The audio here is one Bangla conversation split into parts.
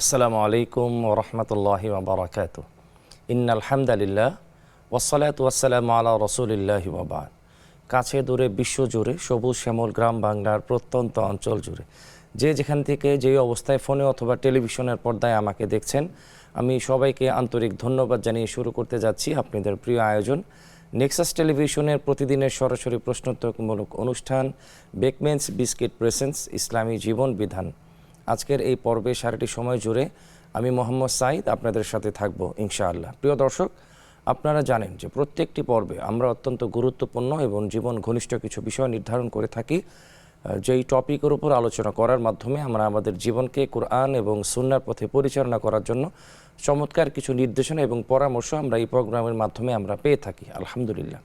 আসসালামু আলাইকুম ওয়া রাহমাতুল্লাহি ওয়া বারাকাতুহু। ইন্নাল হামদালিল্লাহ ওয়াসসালাতু ওয়াসসালামু আলা রাসূলিল্লাহি ওয়া বা'দ। কাছে দূরে বিশ্বজুড়ে সবুজ শ্যামল গ্রাম বাংলার প্রত্যন্ত অঞ্চল জুড়ে যে যেখান থেকে যেই অবস্থায় ফোনে অথবা টেলিভিশনের পর্দায় আমাকে দেখছেন, আমি সবাইকে আন্তরিক ধন্যবাদ জানিয়ে শুরু করতে যাচ্ছি আপনাদের প্রিয় আয়োজন নেক্সাস টেলিভিশনের প্রতিদিনের সরাসরি প্রশ্নোত্তরমূলক অনুষ্ঠান বেকমেন্স বিস্কিট প্রেসেন্স ইসলামী জীবন বিধান। আজকের এই পর্বে সারাটি সময় জুড়ে আমি মোহাম্মদ সাঈদ আপনাদের সাথে থাকব ইনশাআল্লাহ। প্রিয় দর্শক, আপনারা জানেন যে প্রত্যেকটি পর্বে আমরা অত্যন্ত গুরুত্বপূর্ণ এবং জীবন ঘনিষ্ঠ কিছু বিষয় নির্ধারণ করে থাকি, যেই টপিকের উপর আলোচনা করার মাধ্যমে আমরা আমাদের জীবনকে কোরআন এবং সুন্নাহর পথে পরিচালনা করার জন্য চমৎকার কিছু নির্দেশনা এবং পরামর্শ আমরা এই প্রোগ্রামের মাধ্যমে আমরা পেয়ে থাকি আলহামদুলিল্লাহ।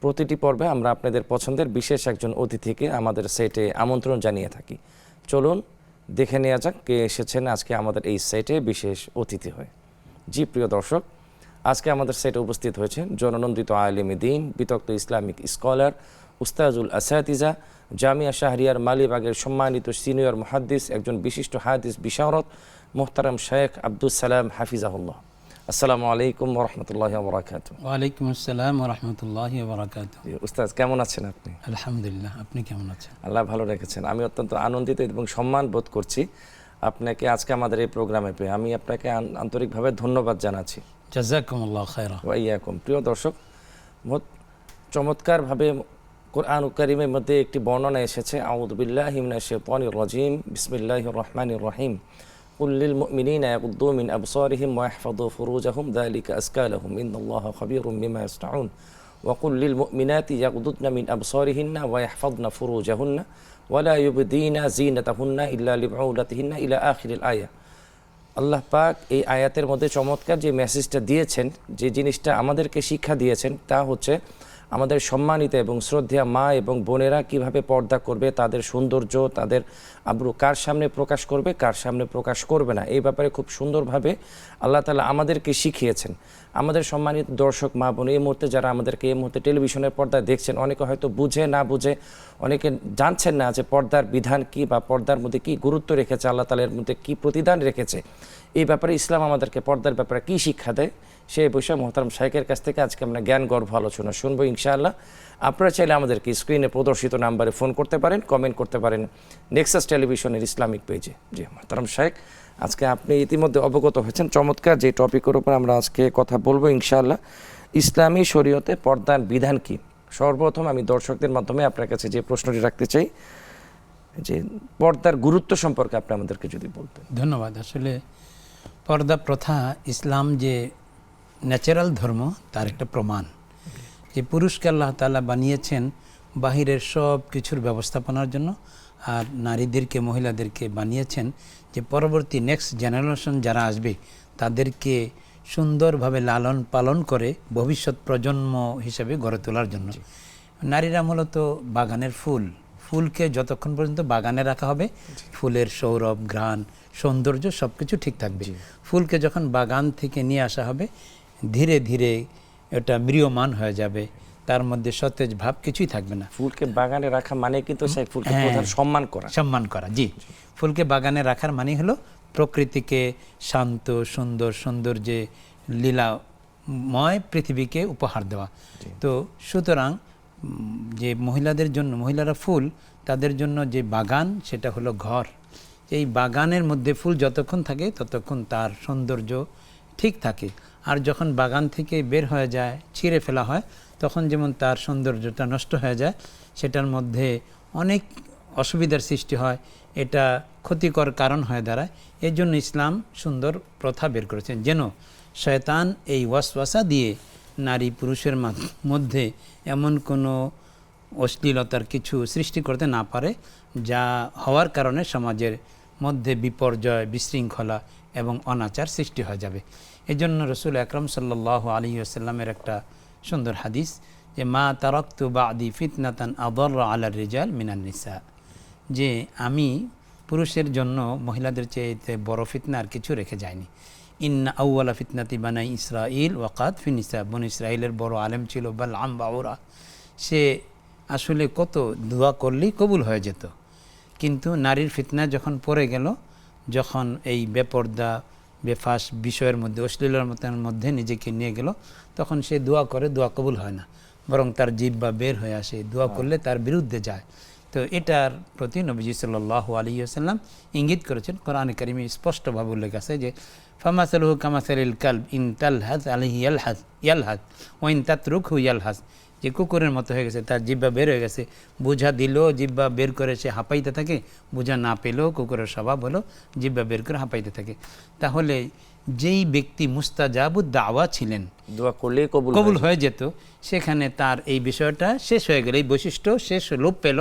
প্রতিটি পর্বে আমরা আপনাদের পছন্দের বিশেষ একজন অতিথিকে আমাদের সেটে আমন্ত্রণ জানিয়ে থাকি। চলুন দেখে নেওয়া যাক কে এসেছেন আজকে আমাদের এই সেটে বিশেষ অতিথি হয়ে। জি প্রিয় দর্শক, আজকে আমাদের সেটে উপস্থিত হয়েছেন জননন্দিত আলেম দ্বীন, বিতক্ত ইসলামিক স্কলার, উস্তাজুল আসাতিজা, জামিয়া শাহরিয়ার মালিবাগের সম্মানিত সিনিয়র মুহাদ্দিস, একজন বিশিষ্ট হাদিস বিশারদ মোহতারাম শেখ আব্দুস সালাম হাফিজাহুল্লাহ। আসসালামু আলাইকুম ওয়া রাহমাতুল্লাহি ওয়া বারাকাতুহু। ওয়া আলাইকুম আসসালাম ওয়া রাহমাতুল্লাহি ওয়া বারাকাতুহু। উস্তাদ কেমন আছেন আপনি? আলহামদুলিল্লাহ, আপনি কেমন আছেন? আল্লাহ ভালো রেখেছেন। আমি অত্যন্ত আনন্দিত এবং সম্মান বোধ করছি আপনাকে আজকে আমাদের এই প্রোগ্রামে পেয়ে। আমি আপনাকে আন্তরিকভাবে ধন্যবাদ জানাচ্ছি। জাযাকুমুল্লাহু খায়রা। ওয়া ইয়াকুম। প্রিয় দর্শক, চমৎকারভাবে কোরআন কারীমের মধ্যে একটি বর্ণনা এসেছে, আউযু বিল্লাহি মিনাশ শাইতানির রাজীম, বিসমিল্লাহির রহমানির রহিম। কুল লিল মুমিনিনা ইয়াগুদ্দু মিন আবসারিহিম ওয়া ইয়াহফাযু ফুরুজাহুম যালিকা আযকা লাহুম ইন্নাল্লাহা খাবীরুম বিমা ইয়াসনাউন ওয়া কুল লিল মুমিনাতি ইয়াগুদ্দুনা মিন আবসারিহিন্না ওয়া ইয়াহফাযনা ফুরুজাহুন্না ওয়া লা ইউবদিনা যিনাতাহুন্না ইল্লা লিবুলাতিহিন্না ইলা আখিরিল আয়া। আল্লাহ পাক এই আয়াতের মধ্যে চমৎকার যে মেসেজটা দিয়েছেন, যে জিনিসটা আমাদেরকে শিক্ষা দিয়েছেন, তা হচ্ছে আমাদের সম্মানিত এবং শ্রদ্ধেয়া মা এবং বোনেরা কিভাবে পর্দা করবে, তাদের সৌন্দর্য, তাদের আব্রু কার সামনে প্রকাশ করবে, কার সামনে প্রকাশ করবে না, এই ব্যাপারে খুব সুন্দরভাবে আল্লাহ তাআলা আমাদেরকে শিখিয়েছেন। আমাদের সম্মানিত দর্শক মা বোন, এই মুহূর্তে যারা আমাদেরকে এই মুহূর্তে টেলিভিশনের পর্দায় দেখছেন, অনেকে হয়তো বুঝে না বুঝে, অনেকে জানছেন না যে পর্দার বিধান কি বা পর্দার মধ্যে কি গুরুত্ব রেখেছে, আল্লাহ তাআলা এর মধ্যে কি প্রতিদান রেখেছে, এই ব্যাপারে ইসলাম আমাদেরকে পর্দার ব্যাপারে কি শিক্ষা দেয়, সেই বিষয়ে মোহতারাম শাইখের কাছ থেকে আজকে আমরা জ্ঞান গর্ভ আলোচনা শুনবো ইনশাআল্লাহ। আপনারা চাইলে আমাদেরকে স্ক্রিনে প্রদর্শিত নাম্বারে ফোন করতে পারেন, কমেন্ট করতে পারেন নেক্সাস টেলিভিশনের ইসলামিক পেজে। জি মোহতারাম শাইখ, আজকে আপনি ইতিমধ্যে অবগত হয়েছেন চমৎকার যে টপিকের উপর আমরা আজকে কথা বলবো ইনশাআল্লাহ, ইসলামী শরীয়তে পর্দার বিধান কি। সর্বপ্রথম আমি দর্শকদের মাধ্যমে আপনার কাছে যে প্রশ্নটি রাখতে চাই, যে পর্দার গুরুত্ব সম্পর্কে আপনি আমাদেরকে যদি বলতেন। ধন্যবাদ। আসলে পর্দা প্রথা ইসলাম যে ন্যাচারাল ধর্ম তার একটা প্রমাণ, যে পুরুষকে আল্লাহ তাআলা বানিয়েছেন বাহিরের সব কিছুর ব্যবস্থাপনার জন্য, আর নারীদেরকে মহিলাদেরকে বানিয়েছেন যে পরবর্তী নেক্সট জেনারেশন যারা আসবে তাদেরকে সুন্দরভাবে লালন পালন করে ভবিষ্যৎ প্রজন্ম হিসেবে গড়ে তোলার জন্য। নারীরা মূলত বাগানের ফুলকে যতক্ষণ পর্যন্ত বাগানে রাখা হবে, ফুলের সৌরভ, ঘ্রাণ, সৌন্দর্য সব কিছু ঠিক থাকবে। ফুলকে যখন বাগান থেকে নিয়ে আসা হবে, ধীরে ধীরে এটা ম্রিয়মান হয়ে যাবে, তার মধ্যে সতেজ ভাব কিছুই থাকবে না। ফুলকে বাগানে রাখা মানে কিন্তু সেই ফুলকে প্রধান সম্মান করা। জি, ফুলকে বাগানে রাখার মানে হলো প্রকৃতিকে শান্ত সুন্দর সৌন্দর্যে লীলাময় পৃথিবীকে উপহার দেওয়া। তো সুতরাং যে মহিলাদের জন্য, মহিলারা ফুল, তাদের জন্য যে বাগান সেটা হলো ঘর। এই বাগানের মধ্যে ফুল যতক্ষণ থাকে ততক্ষণ তার সৌন্দর্য ঠিক থাকে, আর যখন বাগান থেকে বের হয়ে যায়, ছিঁড়ে ফেলা হয়, তখন যেমন তার সৌন্দর্যটা নষ্ট হয়ে যায়, সেটার মধ্যে অনেক অসুবিধার সৃষ্টি হয়, এটা ক্ষতিকর কারণ হয়ে দাঁড়ায়। এই জন্য ইসলাম সুন্দর প্রথা বের করেছেন, যেন শয়তান এই ওয়াসওয়াসা দিয়ে নারী পুরুষের মধ্যে এমন কোনো অশ্লীলতার কিছু সৃষ্টি করতে না পারে, যা হওয়ার কারণে সমাজের মধ্যে বিপর্যয়, বিশৃঙ্খলা এবং অনাচার সৃষ্টি হয়ে যাবে। এই জন্য রসুল আকরাম সাল্লাল্লাহু আলাইহি ওয়াসাল্লামের একটা সুন্দর হাদিস, যে মা তারাকতু বাদি ফিতনাতান আদাররা আলার রিজাল মিনান নিসা, যে আমি পুরুষের জন্য মহিলাদের চেয়ে বড় ফিতনা আর কিছু রেখে যায়নি। ইন্না আউওয়ালা ফিতনাতি বানাই ইসরাইল ওয়াকাত ফিনিসা, বন ইসরাইলের বড় আলেম ছিল বালআম বাউরা, সে আসলে কত দোয়া করলেই কবুল হয়ে যেত, কিন্তু নারীর ফিতনা যখন পড়ে গেল, যখন এই বেপর্দা বেফাস বিষয়ের মধ্যে অশ্লীলতার মধ্যে নিজেকে নিয়ে গেল, তখন সে দোয়া করে, দোয়া কবুল হয় না, বরং তার জিহ্বা বের হয়ে আসে, দোয়া করলে তার বিরুদ্ধে যায়। তো এটার প্রতি নবীজি সাল্লাল্লাহু আলাইহি ওয়াসাল্লাম ইঙ্গিত করেছেন। কোরআনে কারিমে স্পষ্টভাবে উল্লেখ আছে যে ফামাসালুহু কামাসালিল কালব ইন তালহাজ আলাইহি ইয়ালহাজ ওয়া ইন তাতরুকহু ইয়ালহাজ, যে কুকুরের মতো হয়ে গেছে, তার জিহ্বা বের হয়ে গেছে, বোঝা দিলেও জিহ্বা বের করে সে হাঁপাইতে থাকে, বোঝা না পেলেও কুকুরের স্বভাব হলো জিহ্বা বের করে হাঁপাইতে থাকে। তাহলে যেই ব্যক্তি মুস্তাজাবুদ দাওয়া ছিলেন, দোয়া করলেই কবুল হয়ে যেত, সেখানে তার এই বিষয়টা শেষ হয়ে গেল, এই বৈশিষ্ট্য শেষ লোপ পেল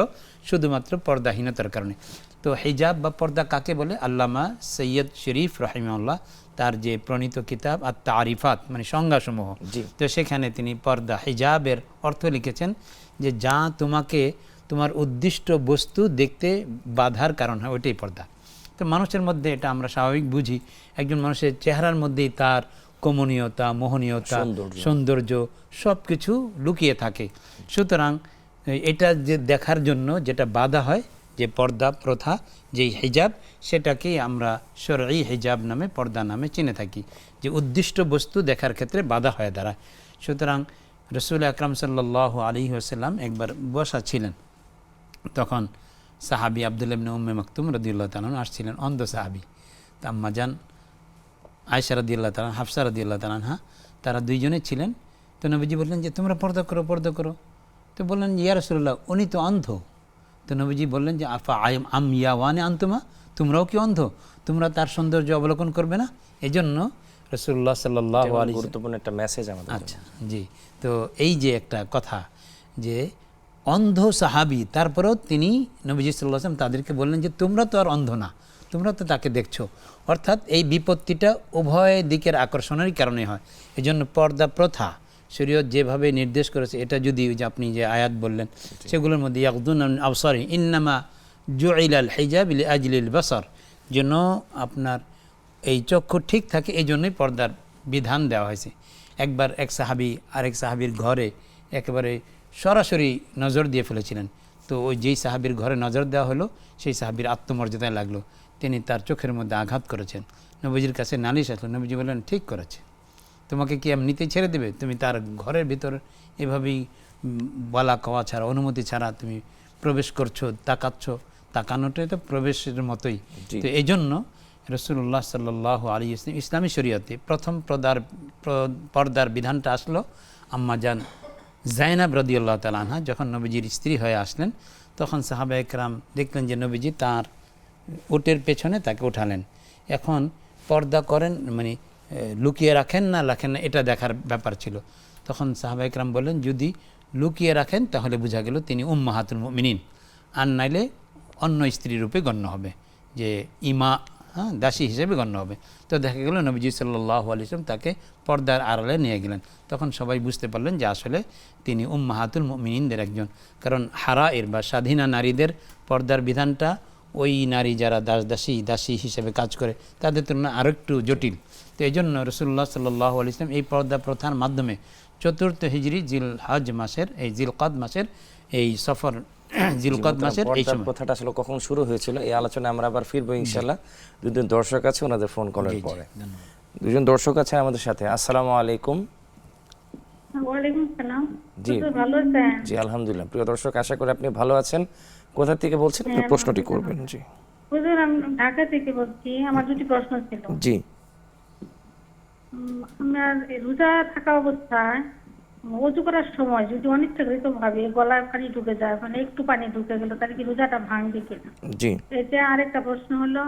শুধুমাত্র পর্দাহীনতার কারণে। তো হিজাব বা পর্দা কাকে বলে? আল্লামা সৈয়দ শরীফ রাহিমাহুল্লাহ তার যে প্রণীত কিতাব আর তারিফাত, মানে সংজ্ঞাসমূহ, তো সেখানে তিনি পর্দা হিজাবের অর্থ লিখেছেন যে যা তোমাকে তোমার উদ্দিষ্ট বস্তু দেখতে বাধার কারণ হয়, ওইটাই পর্দা। তো মানুষের মধ্যে এটা আমরা স্বাভাবিক বুঝি, একজন মানুষের চেহারার মধ্যেই তার কমনীয়তা, মোহনীয়তা, সৌন্দর্য সব কিছু লুকিয়ে থাকে। সুতরাং এটা যে দেখার জন্য যেটা বাধা হয়, যে পর্দা প্রথা, যেই হিজাব, সেটাকেই আমরা শরঈ হিজাব নামে, পর্দা নামে চিনে থাকি, যে উদ্দিষ্ট বস্তু দেখার ক্ষেত্রে বাধা হয়ে দাঁড়ায়। সুতরাং রাসূল আকরাম সাল্লাল্লাহু আলাইহি ওয়াসাল্লাম একবার বসা ছিলেন, তখন সাহাবী আব্দুল্লাহ ইবনে উম্মে মাকতুম রাদিয়াল্লাহু তাআলা আসছিলেন, অন্ধ সাহাবী। তা আম্মাজান আয়েশা রাদিয়াল্লাহু তাআলা, হাফসা রাদিয়াল্লাহু তাআলা, তারা দুইজনে ছিলেন। তো নবীজি বললেন যে তোমরা পর্দা করো, পর্দা করো। তো বললেন ইয়া রাসূলুল্লাহ, উনি তো অন্ধ। তো নবীজি বললেন যে আফা আম ইয়াওয়ানে আনতুমা, তোমরাও কি অন্ধ? তোমরা তার সৌন্দর্য অবলোকন করবে না? এই জন্য রাসূলুল্লাহ সাল্লাল্লাহু আলাইহি গুরুত্বপূর্ণ একটা মেসেজ আমাদের। আচ্ছা, জি। তো এই যে একটা কথা, যে অন্ধ সাহাবী, তারপরেও তিনি নবীজি সাল্লাল্লাহু আলাইহি ওয়াসাল্লাম তাদেরকে বললেন যে তোমরা তো আর অন্ধ না, তোমরা তো তাকে দেখছো। অর্থাৎ এই বিপত্তিটা উভয় দিকের আকর্ষণেরই কারণে হয়। এই জন্য পর্দা প্রথা শরীয়ত যেভাবে নির্দেশ করেছে, এটা যদি যে আপনি যে আয়াত বললেন সেগুলোর মধ্যে ইয়াগদুন মিন আবসারি ইন্নামা জুইলাল হিজাব লিআজলিল বাসার, যেন আপনার এই চক্ষু ঠিক থাকে, এই জন্যই পর্দার বিধান দেওয়া হয়েছে। একবার এক সাহাবী আরেক সাহাবীর ঘরে একেবারে সরাসরি নজর দিয়ে ফেলেছিলেন। তো ওই যেই সাহাবীর ঘরে নজর দেওয়া হলো, সেই সাহাবীর আত্মমর্যাদায় লাগলো, তিনি তার চোখের মধ্যে আঘাত করেছেন। নবীজির কাছে নালিশ আসলো। নবীজি বললেন ঠিক করেছে, তোমাকে কি এমনিতেই ছেড়ে দেবে? তুমি তার ঘরের ভিতর এভাবেই বলা কওয়া ছাড়া, অনুমতি ছাড়া তুমি প্রবেশ করছো, তাকাচ্ছ, তাকানোটাই তো প্রবেশের মতোই। তো এই জন্য রাসূলুল্লাহ সাল্লাল্লাহু আলাইহি ওয়াসাল্লাম ইসলামী শরীয়তে প্রথম পর্দার বিধানটা আসলো আম্মাজান যায়েনব রাদিয়াল্লাহু তাআলা আনহা যখন নবীজির স্ত্রী হয়ে আসলেন, তখন সাহাবায়ে কেরাম দেখলেন যে নবীজি তার উটের পেছনে তাকে উঠালেন। এখন পর্দা করেন মানে লুকিয়ে রাখেন না রাখেন না, এটা দেখার ব্যাপার ছিল। তখন সাহাবায়ে কেরাম বললেন যদি লুকিয়ে রাখেন তাহলে বোঝা গেল তিনি উম্মাহাতুল মুমিনিন, আর নাইলে অন্য স্ত্রী রূপে গণ্য হবে, যে ইমা, দাসী হিসেবে গণ্য হবে। তো দেখা গেল নবীজি সাল্লাল্লাহু আলাইহি ওয়াসাল্লাম তাকে পর্দার আড়ালে নিয়ে গেলেন। তখন সবাই বুঝতে পারলেন যে আসলে তিনি উম্মাহাতুল মুমিনিনদের একজন। কারণ হারায়ের বা স্বাধীনা নারীদের পর্দার বিধানটা ওই নারী যারা দাসী হিসেবে কাজ করে তাদের তুলনায় আরও একটু জটিল। তো এই জন্য রাসূলুল্লাহ সাল্লাল্লাহু আলাইহি ওয়াসাল্লাম এই পর্দা প্রথার মাধ্যমে ৪র্থ হিজরি জিলহজ মাসের, এই জিলকদ মাসের, এই সফর জিলকদ মাসের এই সময় কথাটা আসলে কখন শুরু হয়েছিল, এই আলোচনায় আমরা আবার ফিরবো ইনশাআল্লাহ। দুজন দর্শক আছে, ওনাদের ফোন কলের পরে। দুজন দর্শক আছে আমাদের সাথে। আসসালামু আলাইকুম। ওয়ালাইকুম আসসালাম। জি, ভালো আছেন? জি আলহামদুলিল্লাহ। প্রিয় দর্শক, আশা করি আপনি ভালো আছেন। কোথা থেকে বলছেন, আপনি প্রশ্নটি করবেন। জি হুজুর, আমি ঢাকা থেকে বলছি। আমার দুটি প্রশ্ন ছিল। জি। আমার রোজা থাকা অবস্থায় ওযু করার সময় যদি অনিচ্ছাকৃত ভাবে গলায় পানি ঢুকে যায়, মানে একটু পানি ঢুকে গেল, তাহলে কি রোজাটা ভাঙবে কিনা? জি। এটা আরেকটা প্রশ্ন হলো,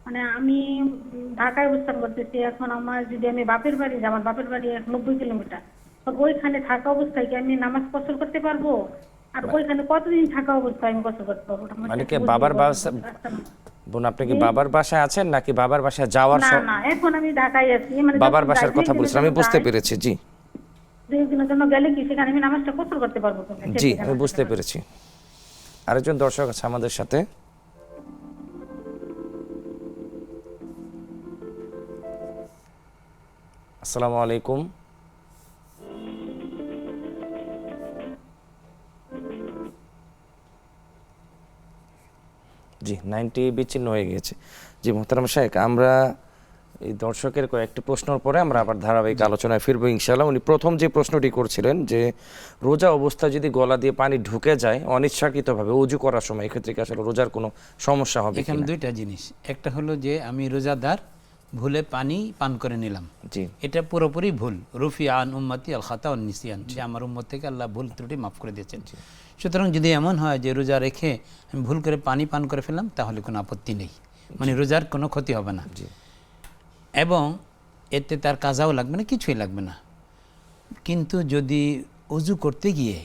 মানে আমি ঢাকায় অবস্থান করতেছি, এখন আমার যদি আমি বাপের বাড়ি যাই, আমার বাপের বাড়ি 90 কিলোমিটার, তো ওইখানে থাকা অবস্থায় কি আমি নামাজ কসর করতে পারবো? আর ওইখানে কতদিন থাকা অবস্থায় আমি কসর করতে পারবো? মানে কি বাবার বাসা, বোন আপনি কি বাবার বাসায় আছেন নাকি বাবার বাসায় যাওয়ার না না, এখন আমি ঢাকায় আছি, মানে বাবার বাসার কথা বলছেন, আমি বুঝতে পেরেছি। জি, 2 দিনের জন্য গেলে কি সেখানে আমি নামাজটা কসর করতে পারবো? জি আমি বুঝতে পেরেছি। আরেকজন দর্শক আছে আমাদের সাথে। আসসালামু আলাইকুম। জি 90 বিচ্ছিন্ন হয়ে গিয়েছে। জি মোহতারাম শাইখ, আমরা এই দর্শকের কয়েকটি প্রশ্নের পরে আমরা আবার ধারাবাহিক আলোচনায় ফিরবো ইনশাআল্লাহ। উনি প্রথম যে প্রশ্নটি করছিলেন যে রোজা অবস্থায় যদি গলা দিয়ে পানি ঢুকে যায় অনিচ্ছাকৃতভাবে অজু করার সময়, এক্ষেত্রে কি আসলে রোজার কোনো সমস্যা হবে এখানে কিনা? দুইটা জিনিস, একটা হলো যে আমি রোজাদার ভুলে পানি পান করে নিলাম, জি এটা পুরোপুরি ভুল। রুফি আন উম্মতি আল খাতা ওয়ান নিসিয়ান, যে আমার উম্মত থেকে আল্লাহ ভুল ত্রুটি মাফ করে দিয়েছেন। সুতরাং যদি এমন হয় যে রোজা রেখে আমি ভুল করে পানি পান করে ফেললাম, তাহলে কোনো আপত্তি নেই, মানে রোজার কোনো ক্ষতি হবে না, এবং এতে তার কাজাও লাগবে না, কিছুই লাগবে না। কিন্তু যদি অজু করতে গিয়ে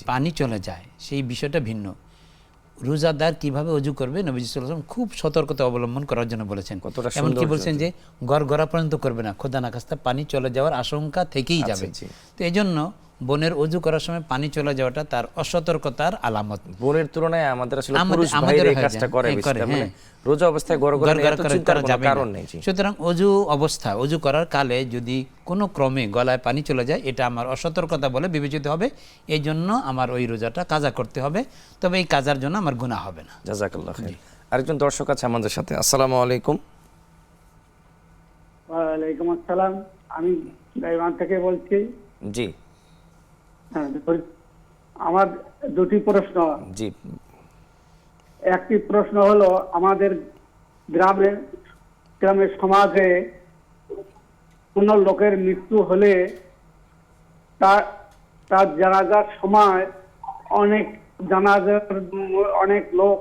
পানি চলে যায়, সেই বিষয়টা ভিন্ন। রোজাদার কিভাবে অজু করবে, নবী সাল্লাল্লাহু আলাইহি ওয়াসাল্লাম খুব সতর্কতা অবলম্বন করার জন্য বলেছেন। কতটা এমন কি সুন্দর বলছেন যে গড়গড়া পর্যন্ত করবে না, খোদা না খাস্তা পানি চলে যাওয়ার আশঙ্কা থেকেই যাবে। জি। তো এই জন্য বোনের অজু করার সময় পানি চলে যাওয়াটা তার অসতর্কতার আলামত। বোনের তুলনায় আমাদের আসলে পুরুষ আমাদের ভাইরা এই হয়ে কাজটা যায়, করে হ্যাঁ, বেশি, করে, তার মানে হ্যাঁ। রোজা অবস্থায় গড়গড়া গড়গড়া এত করে চিন্তার করা কোনো যাবে কারণ না। নেই। জি সুতরাং অজু অবস্থা, অজু করার কালে যদি কোনো ক্রমে গলায় পানি চলে যায়, এটা আমার অসতর্কতা বলে বিবেচিত হবে, এই জন্য আমার ওই রোজাটা কাজা করতে হবে, তবে এই কাজার জন্য আমার গুনাহ হবে না। জাযাকাল্লাহ খাইর। আরেকজন দর্শক আছে আমাদের সাথে। আসসালামু আলাইকুম। ওয়ালাইকুম আসসালাম, আমি গাইবান থেকে বলছি। জি হ্যাঁ, আমার দুটি প্রশ্ন। জি একটি প্রশ্ন হলো, আমাদের গ্রামের সমাজে কোনো লোকের মৃত্যু হলে তার জানাজার সময় অনেক লোক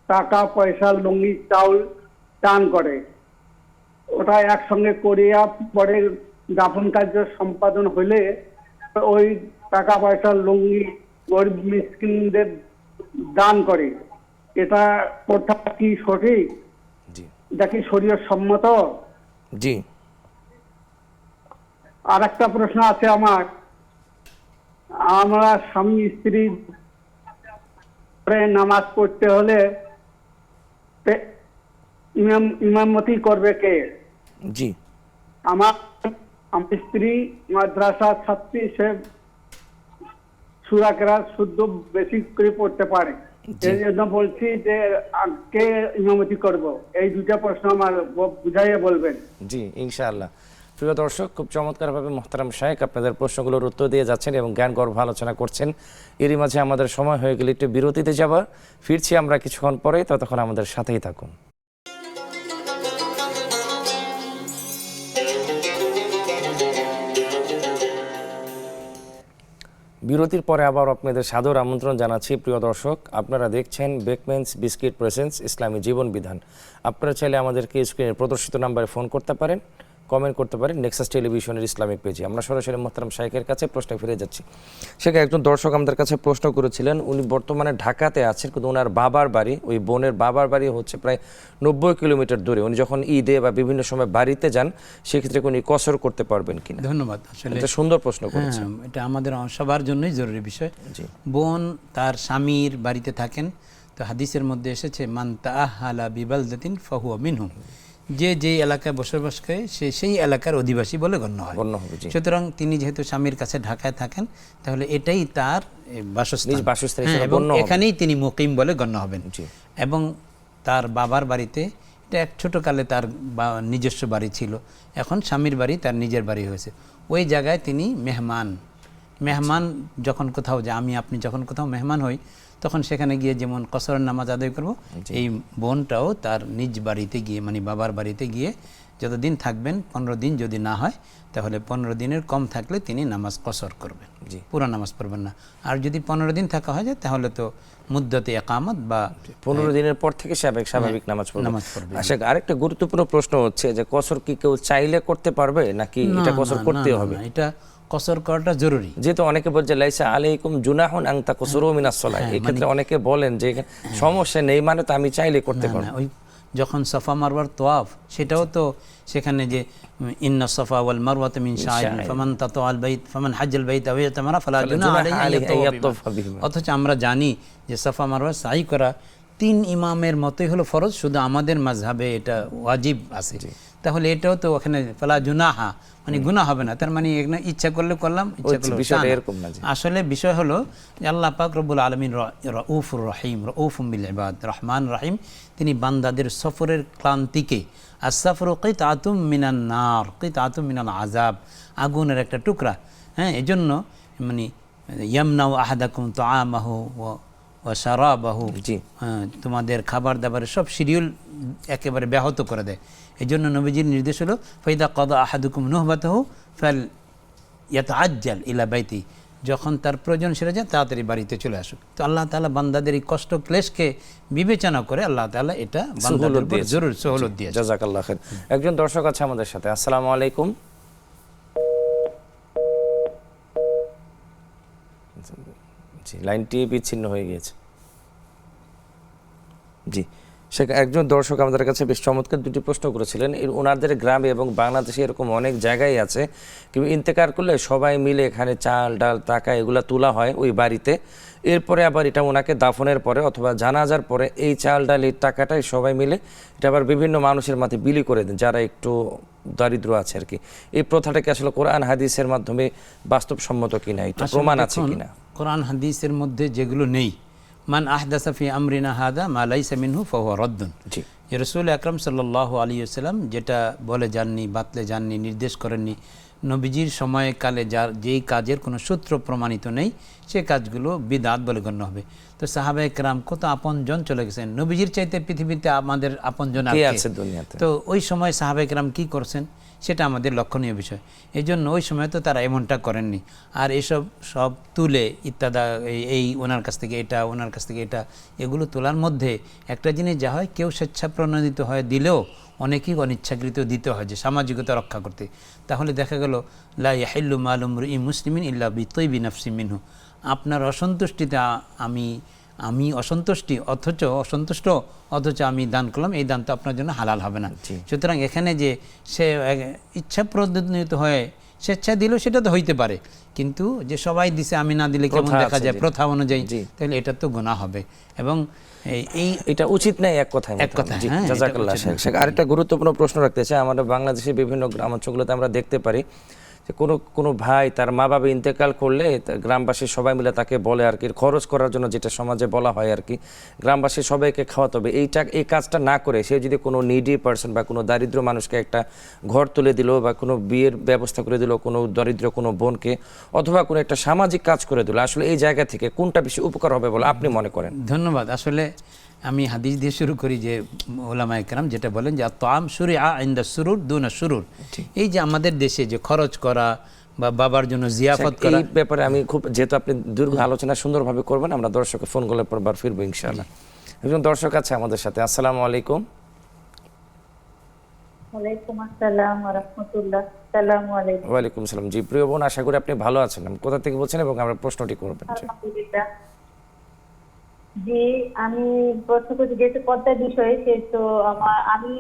টাকা পয়সা লুঙ্গি চাউল দান করে, ওটা একসঙ্গে করিয়া পরে দাফন কার্য সম্পাদন হলে ওই টাকা পয়সা লুঙ্গি গরিব মিসকিনদের দান করে। এটা প্রথা কি সঠিক? জি এটা কি শরীয়ত সম্মত? জি আর একটা প্রশ্ন আছে আমার। আমরা স্বামী স্ত্রী নামাজ পড়তে হলে ইমামতি করবে কে? জি আমার স্ত্রী মাদ্রাসা ছাত্রী, সে সূরা কেরাত শুদ্ধ বেশি করে পড়তে পারে, এই জন্য বলছি যে কে ইমামতি করব। এই দুটা প্রশ্ন আমার বুঝাইয়ে বলবেন। জি ইনশাআল্লাহ। প্রিয় দর্শক, খুব চমৎকারভাবে মোহতারাম শাইখ আপনাদের প্রশ্নগুলোর উত্তর দিয়ে যাচ্ছেন এবং জ্ঞান গর্ভ আলোচনা করছেন। এরই মাঝে আমাদের সময় হয়ে গেলে একটু বিরতিতে যাবার, ফিরছি আমরা কিছুক্ষণ পরে, ততক্ষণ আমাদের সাথেই থাকুন। বিরতির পরে আবার আপনাদের সাদর আমন্ত্রণ জানাচ্ছি। প্রিয় দর্শক, আপনারা দেখছেন বেকমেন্স বিস্কিট প্রেজেন্স ইসলামী জীবন বিধান। আপনারা চাইলে আমাদেরকে স্ক্রিনে প্রদর্শিত নাম্বারে ফোন করতে পারেন, কমেন্ট করতে পারেন নেক্সাস টেলিভিশনের ইসলামিক পেজে। আমরা সরাসরি মোহতারাম শাইখের কাছে প্রশ্নে ফিরে যাচ্ছি। সেখানে একজন দর্শক আমাদের কাছে প্রশ্ন করেছিলেন, উনি বর্তমানে ঢাকাতে আছেন, কিন্তু ওনার বাবার বাড়ি, ওই বোনের বাবার বাড়ি হচ্ছে প্রায় 90 কিলোমিটার দূরে। উনি যখন ঈদে বা বিভিন্ন সময় বাড়িতে যান, সেক্ষেত্রে উনি কসর করতে পারবেন কিনা? ধন্যবাদ। আসলে এটা সুন্দর প্রশ্ন করেছেন। হ্যাঁ, এটা আমাদের সবার জন্যই জরুরি বিষয়। বোন তার স্বামীর বাড়িতে থাকেন, তো হাদিসের মধ্যে এসেছে মান তাআহালা বিবালদাতিন ফাহুয়া মিনহুম, যে এলাকায় বসবাস করে সে সেই এলাকার অধিবাসী বলে গণ্য হয়। সুতরাং তিনি যেহেতু স্বামীর কাছে ঢাকায় থাকেন, তাহলে এটাই তার বাসস্থান, এবং এখানেই তিনি মুকিম বলে গণ্য হবেন। এবং তার বাবার বাড়িতে, এটা এক ছোটকালে তার নিজস্ব বাড়ি ছিল, এখন স্বামীর বাড়ি তার নিজের বাড়ি হয়েছে, ওই জায়গায় তিনি মেহমান যখন কোথাও যায়, আপনি যখন কোথাও মেহমান হই, তখন সেখানে গিয়ে যেমন কসরের নামাজ আদায় করব, এই বোনটাও তার নিজ বাড়িতে গিয়ে, মানে বাবার বাড়িতে গিয়ে যতদিন থাকবেন, 15 দিন যদি না হয়, তাহলে 15 দিনের কম থাকলে তিনি নামাজ কসর করবেন, পুরো নামাজ পড়বেন না। আর যদি 15 দিন থাকা হয় যায়, তাহলে তো মুদ্দতে একামত বা 15 দিনের পর থেকে স্বাভাবিক নামাজ পড়বে। আচ্ছা, আরেকটা গুরুত্বপূর্ণ প্রশ্ন হচ্ছে যে কসর কি কেউ চাইলে করতে পারবে, নাকি এটা কসর করতে হবে? এটা কসর করাটা জরুরি। যেহেতু অনেকে বলছে লাইসা আলাইকুম জুনাহুন আন তাকসুরু মিনাস সালাহ, এই ক্ষেত্রে অনেকে বলেন যে সমস্যা নেই, মানে তো আমি চাইলে করতে পারবো। ওই যখন সাফা মারওয়ার তওয়াফ, সেটাও তো সেখানে যে ইন্না সাফা ওয়াল মারওয়াতা মিন শাআইরিল্লাহ ফামান তাতাআল বাইত ফামান হাজ্জাল বাইত আও ইয়াতামারা ফালা জুনাহা আলাইহি আন ইয়াতাওয়াফা বিহিমা। অথচ আমরা জানি যে সাফা মারওয়া সাই করা 3 ইমামের মতোই হলো ফরজ, শুধু আমাদের মাযহাবে এটা ওয়াজিব আছে। তাহলে এটাও তো ওখানে ফালা জুনাহা মানে গুনাহ হবে না, তার মানে এখানে ইচ্ছা করলে করলাম, ইচ্ছা করলে বিষয়টা তা না। এরকম না, জি। আসলে বিষয় হলো যে আল্লাহ পাক রব্বুল আলামিন রউফুর রহিম, রউফুম বিল ইবাদ, রহমান রহিম, তিনি বান্দাদের সফরের ক্লান্তিকে, আস-সাফরু কিতআতুম মিনান নার, কিতআতুম মিনাল আযাব, আগুনের একটা টুকরা, হ্যাঁ, এজন্য মানে ইয়ামনাউ আহাদাকুম তুআমাহু ওয়া শারাবাহু, জি। হ্যাঁ, তোমাদের খাবার দাবারের সব শিডিউল একেবারে ব্যাহত করে দেয়। এই জন্য নবীজির নির্দেশ হলো ফাইদা কাদা আহাদুকুম নুহবাতাহু ফাল ইয়াতাআজ্জাল ইলা বাইতি, যখন তার প্রয়োজন সেরে যায় তাড়াতাড়ি বাড়িতে চলে আসুক। তো আল্লাহ তাআলা বান্দাদের এই কষ্ট ক্লেশকে বিবেচনা করে আল্লাহ তাআলা এটা বান্দাদের উপর জরুর সহলত দিয়েছে। জাযাকাল্লাহ খাইর। একজন দর্শক আছে আমাদের সাথে। আসসালামু আলাইকুম। জি, লাইনটি বিচ্ছিন্ন হয়ে গিয়েছে। জি, সে একজন দর্শক আমাদের কাছে বেশ চমৎকার দুটি প্রশ্ন করেছিলেন। ওনাদের গ্রামে এবং বাংলাদেশে এরকম অনেক জায়গায় আছে, কিন্তু ইন্তেকার করলে সবাই মিলে এখানে চাল ডাল টাকা এগুলা তোলা হয় ওই বাড়িতে, এরপরে আবার এটা ওনাকে দাফনের পরে অথবা জানাজার পরে এই চাল ডাল এই টাকাটাই সবাই মিলে এটা আবার বিভিন্ন মানুষের মাঝে বিলি করে দেন যারা একটু দারিদ্র আছে আর কি। এই প্রথাটা কি আসলে কোরআন হাদিসের মাধ্যমে বাস্তবসম্মত কিনা, এটা প্রমাণ আছে কিনা? কোরআন হাদিসের মধ্যে যেগুলো নেই, মান আহদাসা ফি আমরিনা হাদা মা লাইসা মিনহু ফাহুয়া রাদ্দুন, জি। যে রাসূল আকরাম সাল্লাল্লাহু আলাইহি ওয়াসাল্লাম যেটা বলে যাননি, বাতলে যাননি, নির্দেশ করেননি, নবীজির সময়কালে যার যেই কাজের কোনো সূত্র প্রমাণিত নেই সে কাজগুলো বিদআত বলে গণ্য হবে। তো সাহাবায়ে কেরাম কত আপনজন চলে গেছেন, নবীজির চাইতে পৃথিবীতে আমাদের আপনজন কে কে আছে দুনিয়াতে? তো ওই সময় সাহাবায়ে কেরাম কী করছেন সেটা আমাদের লক্ষণীয় বিষয়। এই জন্য ওই সময় তো তারা এমনটা করেননি। আর এসব সব তুলে ইত্যাদা এই ওনার কাছ থেকে এটা, ওনার কাছ থেকে এটা, এগুলো তোলার মধ্যে একটা জিনিস যা হয়, কেউ স্বেচ্ছাপ্রণোদিত হয় দিলেও অনেকেই অনিচ্ছাকৃত দিতে হয় যে সামাজিকতা রক্ষা করতে। তাহলে দেখা গেল লা ইয়াহিল্লু মালু ইমরিইন মুসলিমিন ইল্লা বিতাইবি নাফসি মিনহু, আপনার অসন্তুষ্টিতে আমি অসন্তুষ্ট অথচ আমি দান করলাম, এই দান তো আপনার জন্য হালাল হবে না। সুতরাং এখানে যে সে ইচ্ছা প্রণোদিত হয়ে স্বেচ্ছা দিল সেটা তো হইতে পারে, কিন্তু যে সবাই দিছে আমি না দিলে কেমন দেখা যায় প্রথা অনুযায়ী, তাহলে এটা তো গুনাহ হবে। এবং এটা উচিত নাই এক কথায়। হ্যাঁ, জাযাকাল্লাহ শেখ। আরেকটা গুরুত্বপূর্ণ প্রশ্ন রাখতে চাই। আমাদের বাংলাদেশের বিভিন্ন গ্রামাঞ্চলগুলোতে আমরা দেখতে পারি যে কোনো ভাই তার মা বাবা ইন্তেকাল করলে গ্রামবাসী সবাই মিলে তাকে বলে আর কি, খরচ করার জন্য যেটা সমাজে বলা হয় আর কি, গ্রামবাসী সবাইকে খাওয়াতে হবে। এই কাজটা না করে সে যদি কোনো নিডি পার্সন বা কোনো দারিদ্র মানুষকে একটা ঘর তুলে দিল বা কোনো বিয়ের ব্যবস্থা করে দিল কোনো দরিদ্র কোনো বোনকে, অথবা কোনো একটা সামাজিক কাজ করে দিল, আসলে এই জায়গা থেকে কোনটা বেশি উপকার হবে বলে আপনি মনে করেন? ধন্যবাদ। আসলে আমি হাদিস দিয়ে শুরু করি যে ওলামায়ে কেরাম যেটা বলেন যে আত-তাআম শুরিআ ইনদা সুরুর দুনা সুরুর, এই যে আমাদের দেশে যে খরচ করা বা বাবার জন্য জিয়াফত করা, এই ব্যাপারে আমি খুব, যেহেতু আপনি দীর্ঘ আলোচনা সুন্দরভাবে করবেন, আমরা দর্শকের ফোন কলের পর বার ফিরবো ইনশাআল্লাহ। একজন দর্শক আছে আমাদের সাথে। আসসালামু আলাইকুম। ওয়ালাইকুম আসসালাম ওয়া রাহমাতুল্লাহ। আসসালামু আলাইকুম। ওয়ালাইকুম আসসালাম। জি প্রিয় বোন, আশা করি আপনি ভালো আছেন। কোথা থেকে বলছেন এবং আমরা প্রশ্নটি করবেন? আলহামদুলিল্লাহ। জি, আমি প্রশ্ন করছি যেহেতু পর্দার বিষয়ে, সেহেতু আমি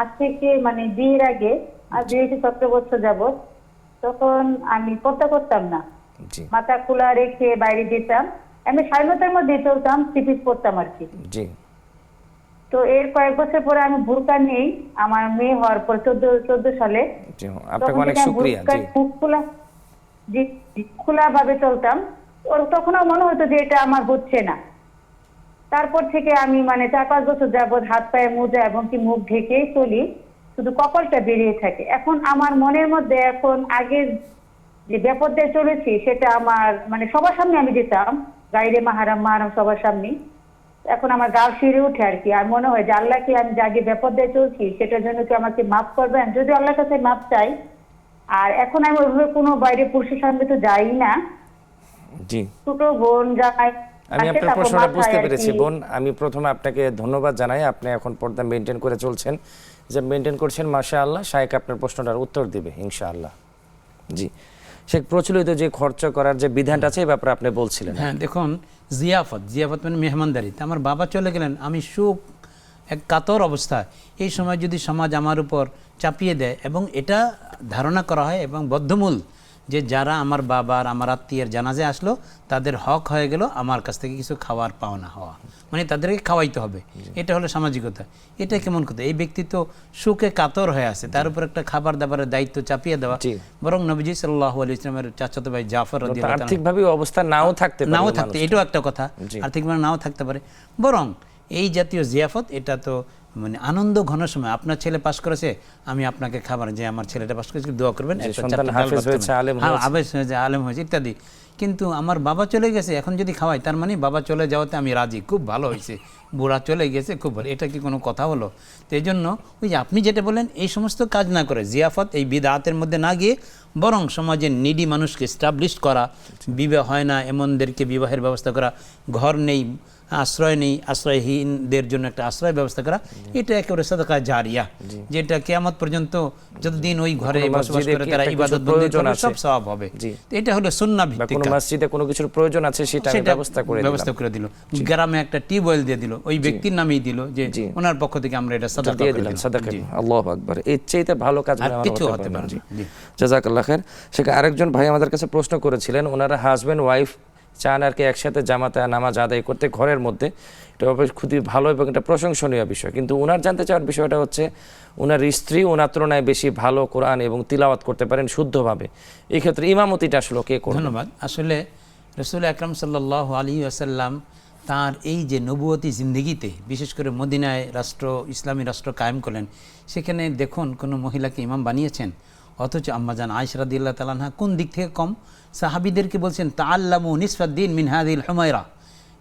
আজ থেকে মানে বিয়ের আগে আর বিয়েতে 17 বছর যাবত, তখন আমি পর্দা করতাম না, জি মাথা খোলা রেখে বাইরে যেতাম, আমি স্বাধীনতার মধ্যে চলতাম, সিপিস পড়তাম আর কি। জি। তো এর কয়েক বছর পরে আমি বুরকা নেই, আমার মেয়ে হওয়ার পর 14 সালে, জি আপনাকে অনেক শুকরিয়া। জি খোলা ভাবে চলতাম। তখন মনে হতো যে এটা আমার হচ্ছে না। তারপর থেকে আমি মানে 4-5 বছর যাবত হাত পায়ে মোজা এবং কি মুখ ঢেকেই চলি, শুধু কপালটা বেরিয়ে থাকে। এখন আমার মনের মধ্যে এখন আগে যে বেপরদায় চলেছি সেটা আমার মানে সবার সামনে আমি যেতাম, গাইরে মাহারাম সবার সামনে, এখন আমার গা শিউরে উঠে আর কি। আর মনে হয় যে আল্লাহকে আমি যে আগে বেপরদায় চলছি সেটার জন্য কি আমাকে মাফ করবেন, যদি আল্লাহর কাছে মাফ চাই। আর এখন আমি ওইভাবে কোনো বাইরে পুরুষের সামনে তো যাই না। জি, ছোট বোন জামাই, আমি আপনার প্রশ্নটা বুঝতে পেরেছি বোন। আমি প্রথমে আপনাকে ধন্যবাদ জানাই, আপনি এখন পর্দা মেনটেন করে চলছেন, যে মেনটেন করছেন, মাশাআল্লাহ। শায়েখ আপনার প্রশ্নটার উত্তর দিবে ইনশাআল্লাহ। জি শেখ, প্রচলিত যে খরচ করার যে বিধানটা আছে এই ব্যাপারে আপনি বলছিলেন। হ্যাঁ, দেখুন জিয়াফত মানে মেহমানদারি। আমার বাবা চলে গেলেন, আমি এক কাতর অবস্থা। এই সময় যদি সমাজ আমার উপর চাপিয়ে দেয় এবং এটা ধারণা করা হয় এবং বদ্ধমূল যে যারা আমার বাবার আমার আত্মীয়ের জানাজে আসলো তাদের হক হয়ে গেল আমার কাছ থেকে কিছু খাওয়ার পাওনা হওয়া, মানে তাদেরকে খাওয়াইতে হবে, এটা হলো সামাজিকতা। এটা কেমন কথা? এই ব্যক্তি তো সুখে কাতর হয়ে আছে, তার উপর একটা খাবার দাবারের দায়িত্ব চাপিয়ে দেওয়া। বরং নবীজি সাল্লাল্লাহু আলাইহি ওয়াসাল্লামের চাচাতো ভাই জাফর রাদিয়াল্লাহু তাআলা আর্থিকভাবে অবস্থা নাও থাকতে পারে, এটাও একটা কথা, আর্থিকভাবে নাও থাকতে পারে। বরং এই জাতীয় জিয়াফত এটা তো মানে আনন্দ ঘন সময়। আপনার ছেলে পাস করেছে, আমি আপনাকে খাবার, যে আমার ছেলেটা পাস করেছে দোয়া করবেন, আলেম হয়েছে ইত্যাদি। কিন্তু আমার বাবা চলে গেছে, এখন যদি খাওয়াই তার মানে বাবা চলে যাওয়াতে আমি রাজি, খুব ভালো হয়েছে, বুড়া চলে গেছে, খুব ভালো। এটা কি কোনো কথা হলো? তো এই জন্য ওই যে আপনি যেটা বলেন, এই সমস্ত কাজ না করে জিয়াফত এই বিদআতের মধ্যে না গিয়ে বরং সমাজের নিডি মানুষকে এস্টাবলিশ করা, বিবাহ হয় না এমনদেরকে বিবাহের ব্যবস্থা করা, ঘর নেই আশ্রয় নেই আশ্রয়হীনদের জন্য একটা আশ্রয় ব্যবস্থা করা, এটা একেবারে সাদাকা জারিয়া, যেটা কিয়ামত পর্যন্ত যতদিন ওই ঘরে বসবাস করে তারা ইবাদত বন্দেগি করবে সব সওয়াব হবে। এটা হলো সুন্নাহ ভিত্তিক। কোনো মসজিদে কোনো কিছুর প্রয়োজন আছে সেটা ব্যবস্থা করে দিল, গ্রামে একটা টিউবওয়েল দিয়ে দিল, ওই ব্যক্তির নামেই দিল যে ওনার পক্ষ থেকে আমরা এটা সাদাকা দিয়ে দিলাম, সাদাকা। আল্লাহু আকবার, এর চাইতে ভালো কাজ আর কিছু হতে পারে না। জাযাকাল্লাহ খায়ের। সেখানে আরেকজন ভাই আমাদের কাছে প্রশ্ন করেছিলেন, ওনারা হাজবেন্ড ওয়াইফ চান আর কি একসাথে জামাতে নামাজ আদায় করতে ঘরের মধ্যে, এটা খুবই ভালো এবং এটা প্রশংসনীয় বিষয়। কিন্তু ওনার জানতে চাওয়ার বিষয়টা হচ্ছে, ওনার স্ত্রী ওনার তুলনায় বেশি ভালো কোরআন এবং তিলাওয়াত করতে পারেন শুদ্ধভাবে, এই ক্ষেত্রে ইমামতিটা আসলে কে করবে? ধন্যবাদ। আসলে রাসূল আকরাম সাল্লাল্লাহু আলাইহি ওয়াসাল্লাম তার এই যে নবুয়তি জিন্দেগিতে, বিশেষ করে মদিনায় রাষ্ট্র, ইসলামী রাষ্ট্র কায়েম করলেন, সেখানে দেখুন কোনো মহিলাকে ইমাম বানিয়েছেন, অথচ আম্মাজান আয়েশা রাদিয়াল্লাহু তাআলা আনহা কোন দিক থেকে কম? সাহাবীদেরকে বলছেন তাআল্লামু নিসফাদ-দ্বীন মিন হাযিহিল হুমায়রা,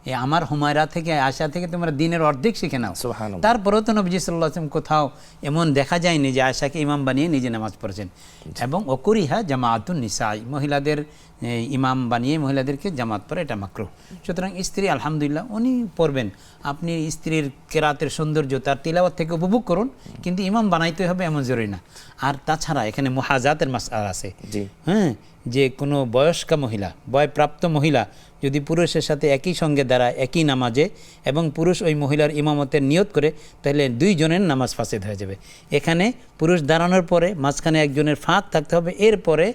এই আমার হুমায়রা থেকে, আয়েশা থেকে তোমরা দ্বীনের অর্ধেক শিখে নাও। তারপরেও তো নবীজি সাল্লাল্লাহু আলাইহি ওয়াসাল্লাম কোথাও এমন দেখা যায়নি যে আয়েশাকে ইমাম বানিয়ে নিজে নামাজ পড়েছেন। এবং ওকরিহা জামাআতুন নিসাই, মহিলাদের ইমাম বানিয়ে মহিলাদেরকে জামাত পড়ে, এটা মাকরুহ। সুতরাং স্ত্রী আলহামদুলিল্লাহ উনি পড়বেন, আপনি স্ত্রীর কেরাতের সৌন্দর্য তার তিলাওয়াত থেকে উপভোগ করুন, কিন্তু ইমাম বানাইতে হবে এমন জরুরি না। আর তাছাড়া এখানে মুহাজাতের মাসআলা আছে, হ্যাঁ, যে কোনো বয়স্কা মহিলা, বয়প্রাপ্ত মহিলা যদি পুরুষের সাথে একই সঙ্গে দাঁড়ায় একই নামাজে, এবং পুরুষ ওই মহিলার ইমামতের নিয়ত করে, তাহলে দুইজনের নামাজ ফাসেদ হয়ে যাবে। এখানে পুরুষ দাঁড়ানোর পরে মাঝখানে একজনের ফাঁক থাকতে হবে, এরপরে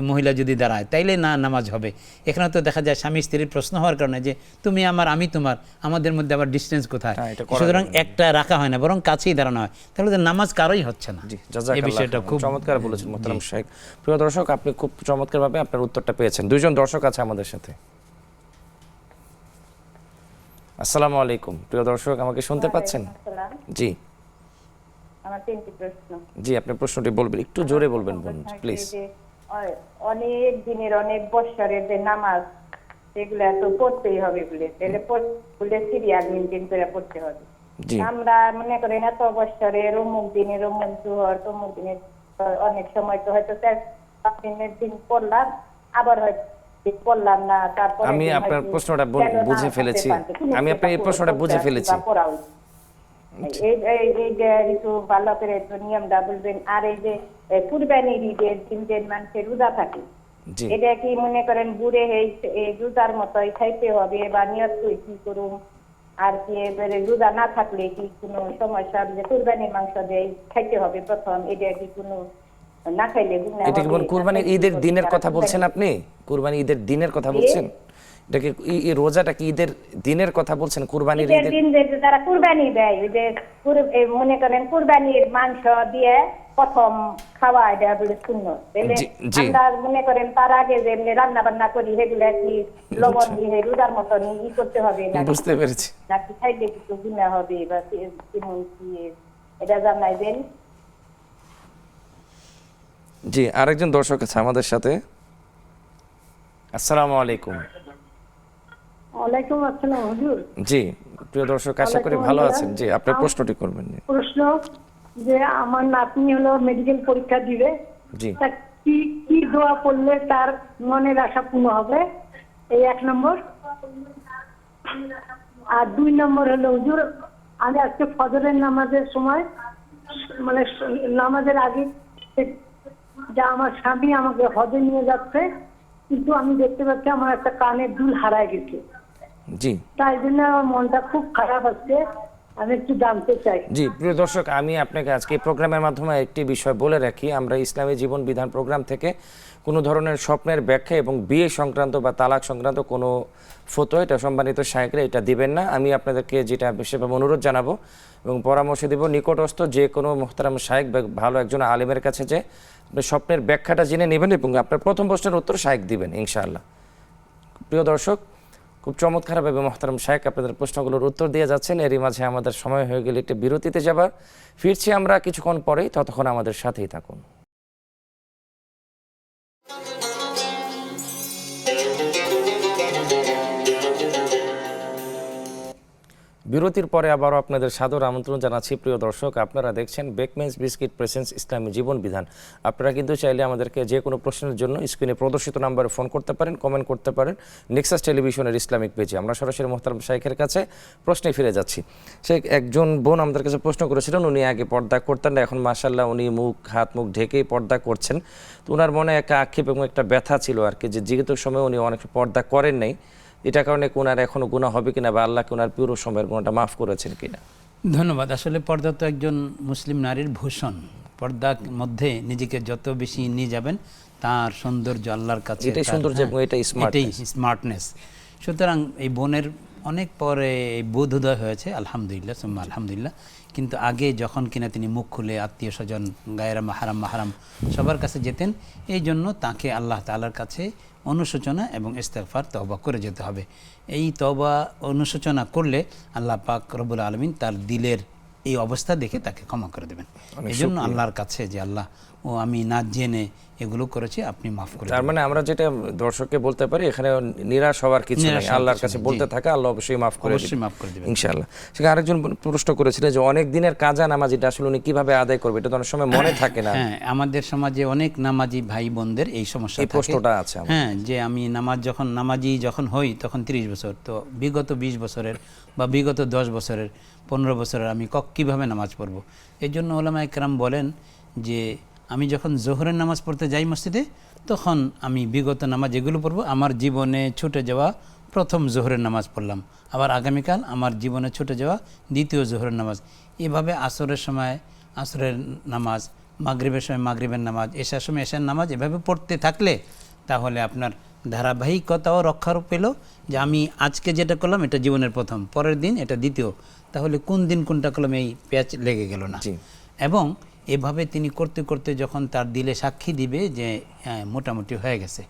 মহিলা যদি দাঁড়ায় তাইলে না নামাজ হবে। এখানে তো দেখা যায় স্বামী স্ত্রীর প্রশ্ন হওয়ার কারণে যে তুমি আমার আমি তোমার, আমাদের মধ্যে আবার ডিস্টেন্স কোথায়, সুতরাং একটা রাখা হয় না, বরং কাছেই দাঁড়ানো হয়, তাহলে নামাজ কারোই হচ্ছে না। এই বিষয়টা খুব চমৎকার বলেছেন মোহতারাম শেখ। প্রিয় দর্শক, আপনি খুব চমৎকারভাবে আপনার উত্তরটা পেয়েছেন। দুইজন দর্শক আছে আমাদের সাথে। আসসালামু আলাইকুম। প্রিয় দর্শক, আমাকে শুনতে পাচ্ছেন? জি, আমার তিনটি প্রশ্ন। জি, আপনি প্রশ্নটি বলবেন, একটু জোরে বলবেন প্লিজ। অনেক দিনের অনেক বছরের যে নামাজ, সেগুলো তো পড়তেই হবে বলে, তাহলে পড়লে সিরিয়াল মেনটেন করে পড়তে হবে। আমরা মনে করেন এত বছরের অমুক দিনের অমুক জোহর, তমুক দিনের, অনেক সময় তো হয়তো 4-5 দিনের দিন পড়লাম, আবার হয়তো পড়লাম না, তারপর আমি আপনার প্রশ্নটা বুঝে ফেলেছি, আমি আপনার এই প্রশ্নটা বুঝে ফেলেছি। একটু ভালো করে একটু নিয়মটা বলবেন। আর এই যে কুরবানির ঈদের দিন মানুষের রোজা থাকে, এটা কি মনে করেন বুড়ে এই রোজার মতোই খাইতে হবে, বা নিয়ত কি করুন? আর কি রোজা না থাকলে কি কোনো সমস্যা, যে কুরবানির মাংস দিয়ে খাইতে হবে প্রথম, এটা কি কোনো না খাইলে গুনাহ হবে? এটা কি কুরবানির ঈদের দিনের কথা বলছেন আপনি? কুরবানি ঈদের দিনের কথা বলছেন? এটা কি এই রোজাটা কি ঈদের দিনের কথা বলছেন? কুরবানির ঈদের দিন যে তারা কুরবানি দেয়, ওই যে মনে করেন কুরবানির মাংস দিয়ে প্রথম খাওয়া, এটা বলে সুন্নত। আমরা মনে করেন তার আগে যে রান্না বান্না করি, সেগুলো কি লবণ দিয়ে রোজার মতন ই করতে হবে না? বুঝতে পেরেছি। নাকি খাইলে কিছু গুনাহ হবে, বা কেমন কি এটা জানাইবেন। জি, আরেকজন দর্শক আছে আমাদের সাথে। আসসালামু আলাইকুম। ওয়ালাইকুম আসসালাম হুজুর। জি, প্রিয় দর্শক, আশা করি ভালো আছেন। জি, আপনার প্রশ্নটি করবেন। প্রশ্ন যে আমার নাতনি হলো মেডিকেল পরীক্ষা দিবে, জি, কি কি দোয়া পড়লে তার মনের আশা পূর্ণ হবে? এই 1 নম্বর। আর 2 নম্বর হলো হুজুর, আমি আজকে ফজরের নামাজের সময়, মানে নামাজের আগে, যা আমার স্বামী আমাকে হজে নিয়ে যাচ্ছে, কিন্তু আমি দেখতে পাচ্ছি আমার একটা কানের দুল হারায় গেছে। জি, তাই জন্য আমার মনটা খুব খারাপ হচ্ছে। আমি একটু জানতে চাই। জি প্রিয় দর্শক, আমি আপনাকে আজকে এই প্রোগ্রামের মাধ্যমে একটি বিষয় বলে রাখি, আমরা ইসলামী জীবন বিধান প্রোগ্রাম থেকে কোনো ধরনের স্বপ্নের ব্যাখ্যা এবং বিয়ে সংক্রান্ত বা তালাক সংক্রান্ত কোনো ফতোয়া এটা সম্মানিত শায়েখরা এটা দিবেন না। আমি আপনাদেরকে যেটা বিশেষভাবে অনুরোধ জানাবো এবং পরামর্শ দেব, নিকটস্থ যে কোনো মোহতারাম শায়েখ বা ভালো একজন আলেমের কাছে যে আপনি স্বপ্নের ব্যাখ্যাটা জেনে নেবেন এবং আপনার প্রথম প্রশ্নের উত্তর শায়েখ দিবেন ইনশাআল্লাহ। প্রিয় দর্শক, খুব চমৎকারভাবে মোহতারাম শায়েখ আপনাদের প্রশ্নগুলোর উত্তর দিয়ে যাচ্ছেন। এরই মাঝে আমাদের সময় হয়ে গেলে একটি বিরতিতে যাবার, ফিরছি আমরা কিছুক্ষণ পরেই, ততক্ষণ আমাদের সাথেই থাকুন। বিরতির পরে আবারও আপনাদের সাদর আমন্ত্রণ জানাচ্ছি। প্রিয় দর্শক, আপনারা দেখছেন বেকমেন্স বিস্কিট প্রেজেন্স ইসলামী জীবন বিধান। আপনারা কিন্তু চাইলে আমাদেরকে যে কোনো প্রশ্নের জন্য স্ক্রিনে প্রদর্শিত নাম্বারে ফোন করতে পারেন, কমেন্ট করতে পারেন নেক্সাস টেলিভিশনের ইসলামিক পেজে। আমরা সরাসরি মোহতারাম শাইখের কাছে প্রশ্নে ফিরে যাচ্ছি। সে একজন বোন আমাদের কাছে প্রশ্ন করেছিলেন, উনি আগে পর্দা করতেন না, এখন মাশাআল্লাহ উনি হাত মুখ ঢেকেই পর্দা করছেন। তো ওনার মনে একটা আক্ষেপ এবং একটা ব্যথা ছিল আর কি, যে জীবিত সময় উনি অনেক পর্দা করেন নাই, এটা কারণে ওনার এখনো গুনাহ হবে কিনা বা আল্লাহকে ওনার পুরো সময়ের গুনাহটা মাফ করেছেন কিনা। ধন্যবাদ। আসলে পর্দা তো একজন মুসলিম নারীর ভূষণ। পর্দার মধ্যে নিজেকে যত বেশি নিয়ে যাবেন তার সৌন্দর্য আল্লাহর কাছে, এটাই সৌন্দর্য এবং এটাই স্মার্টনেস। সুতরাং এই বোনের অনেক পরে এই বোধোদয় হয়েছে, আলহামদুলিল্লাহ সুম্মা আলহামদুলিল্লাহ। কিন্তু আগে যখন কিনা তিনি মুখ খুলে আত্মীয় স্বজন, গায়েরা মাহারাম সবার কাছে যেতেন, এই জন্য তাকে আল্লাহ তাআলার কাছে অনুশোচনা এবং ইস্তেগফার তওবা করে যেতে হবে। এই তওবা অনুশোচনা করলে আল্লাহ পাক রব্বুল আলামিন তার দিলের এই অবস্থা দেখে তাকে ক্ষমা করে দেবেন। এই জন্য আল্লাহর কাছে যে আল্লাহ আমি না জেনে এগুলো করেছি, আপনি মাফ করে তার মানে আমরা যেটা দর্শককে বলতে পারি, এখানে নিরাশ হওয়ার কিছু নেই, আল্লাহর কাছে বলতে থাকে, আল্লাহ অবশ্যই মাফ করে দিবেন ইনশাআল্লাহ। সেখানে আরেকজন প্রশ্ন করেছিলেন যে অনেক দিনের কাজা নামাজ এটা আসলে উনি কিভাবে আদায় করবে, এটা তো অনেক সময় মনে থাকে না। হ্যাঁ, আমাদের সমাজে অনেক নামাজি ভাই বোনদের এই সমস্যা থাকে। এই প্রশ্নটা আছে। হ্যাঁ, যে আমি নামাজি যখন হই তখন 30 বছর, তো বিগত 20 বছরের বা বিগত 10 বছরের 15 বছরের আমি কিভাবে নামাজ পড়ব। এই জন্য উলামায়ে কেরাম বলেন যে আমি যখন জোহরের নামাজ পড়তে যাই মসজিদে, তখন আমি বিগত নামাজ এগুলো পড়ব। আমার জীবনে ছুটে যাওয়া প্রথম জোহরের নামাজ পড়লাম, আবার আগামীকাল আমার জীবনে ছুটে যাওয়া দ্বিতীয় জোহরের নামাজ। এভাবে আসরের সময় আসরের নামাজ, মাগরিবের সময় মাগরিবের নামাজ, এশার সময় এশার নামাজ, এভাবে পড়তে থাকলে তাহলে আপনার ধারাবাহিকতাও রক্ষার পেল, যে আমি আজকে যেটা করলাম এটা জীবনের প্রথম, পরের দিন এটা দ্বিতীয়, তাহলে কোন দিন কোনটা করলাম এই প্যাচ লেগে গেল না। এবং এভাবে তিনি করতে করতে যখন তার দিলে সাক্ষী দিবে যে মোটামুটি হয়ে গেছে,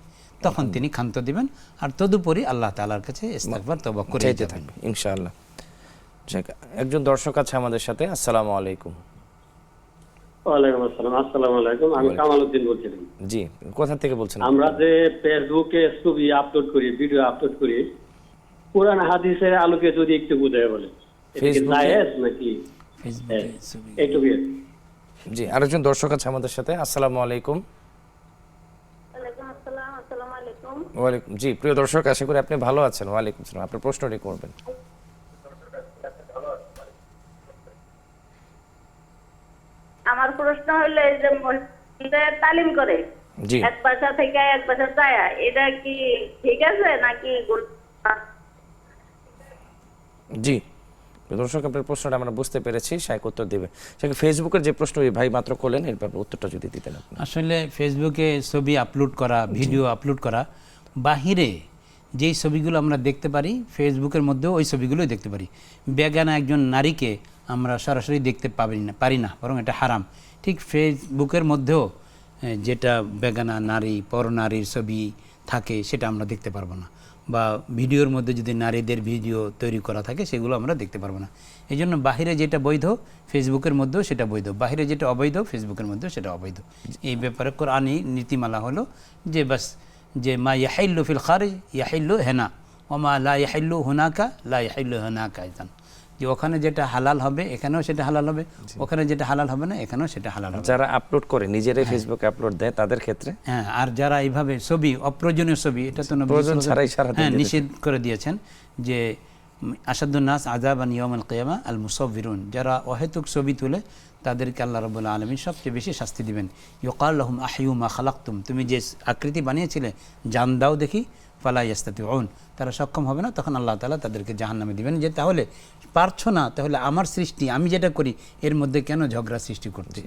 তখন তিনি ক্ষান্ত দিবেন, আর তদুপরি আল্লাহ তাআলার কাছে ইস্তেগফার তওবা করে যেতে থাকবেন ইনশাআল্লাহ। একজন দর্শক আছে আমাদের সাথে। আসসালামু আলাইকুম। ওয়ালাইকুম আসসালাম। আসসালামু আলাইকুম, আমি কামালউদ্দিন বলছিলাম। জি, কোথা থেকে বলছেন? আমরা যে ফেসবুকে ছবি আপলোড করি, ভিডিও আপলোড করি, কোরআন হাদিসের আলোকে যদি একটু বুঝায় বলে ফেসবুকে জায়েজ নাকি? এইটুকু। জি, আরেকজন দর্শক আছে আমাদের সাথে। আসসালামু আলাইকুম। ওয়ালাইকুম আসসালাম। আসসালামু আলাইকুম। ওয়ালাইকুম। জি, প্রিয় দর্শক, আশা করি আপনি ভালো আছেন। ওয়ালাইকুম আসসালাম। আপনার প্রশ্নটি করবেন। আমার প্রশ্ন হলো, এই যে মসজিদে তালিম করে জি, এক বাসা থেকে এক বাসা যায়, এটা কি ঠিক আছে নাকি? জি দর্শক, আপনার প্রশ্নটা আমরা বুঝতে পেরেছি, শাইখ উত্তর দেবে। সেখানে ফেসবুকের যে প্রশ্ন ভাই মাত্র করলেন, এর ব্যাপারে উত্তরটা যদি দিতেন আপনি। আসলে ফেসবুকে ছবি আপলোড করা, ভিডিও আপলোড করা, বাহিরে যেই ছবিগুলো আমরা দেখতে পারি ফেসবুকের মধ্যেও ওই ছবিগুলোই দেখতে পারি। বেগানা একজন নারীকে আমরা সরাসরি দেখতে পারি না, বরং এটা হারাম। ঠিক ফেসবুকের মধ্যেও যেটা বেগানা নারী, পরনারীর ছবি থাকে সেটা আমরা দেখতে পারবো না, বা ভিডিওর মধ্যে যদি নারীদের ভিডিও তৈরি করা থাকে সেগুলো আমরা দেখতে পারবো না। এই জন্য বাহিরে যেটা বৈধ ফেসবুকের মধ্যেও সেটা বৈধ, বাহিরে যেটা অবৈধ ফেসবুকের মধ্যেও সেটা অবৈধ। এই ব্যাপারে কোরআনী নীতিমালা হলো যে বাস, যে মা ইয়াহিল্লু ফিল খারিজ ইয়াহিল্লু হেনা, ও মা লা ইয়াহিল্লু হুনাকা লা ইয়াহিল্লু হুনাকা, যে ওখানে যেটা হালাল হবে এখানেও সেটা হালাল হবে, ওখানে যেটা হালাল হবে না এখানেও সেটা হালাল হবে। যারা আপলোড করে নিজেরাই ফেসবুকে আপলোড দেয় তাদের ক্ষেত্রে, হ্যাঁ, আর যারা এইভাবে ছবি, অপ্রয়োজনীয় ছবি, এটা তো প্রয়োজন ছাড়াই সারা দিন নিষেধ করে দিয়েছেন যে আসাদুন নাস আযাবান ইয়াউমাল কিয়ামা আল মুসাউবিরুন, যারা অহেতুক ছবি তুলে তাদেরকে আল্লাহ রাব্বুল আলামিন সবচেয়ে বেশি শাস্তি দিবেন। ইউকাল লাহুম আহইউ মা খালাকতুম, তুমি যে আকৃতি বানিয়েছিলে জান দাও দেখি, ফালা ইয়াস্তাতিউন, তারা সক্ষম হবে না, তখন আল্লাহ তাআলা তাদেরকে জাহান্নামে দিবেন। যে তাহলে পারছো না, তাহলে আমার সৃষ্টি আমি যেটা করি এর মধ্যে কেন ঝগড়া সৃষ্টি করতে?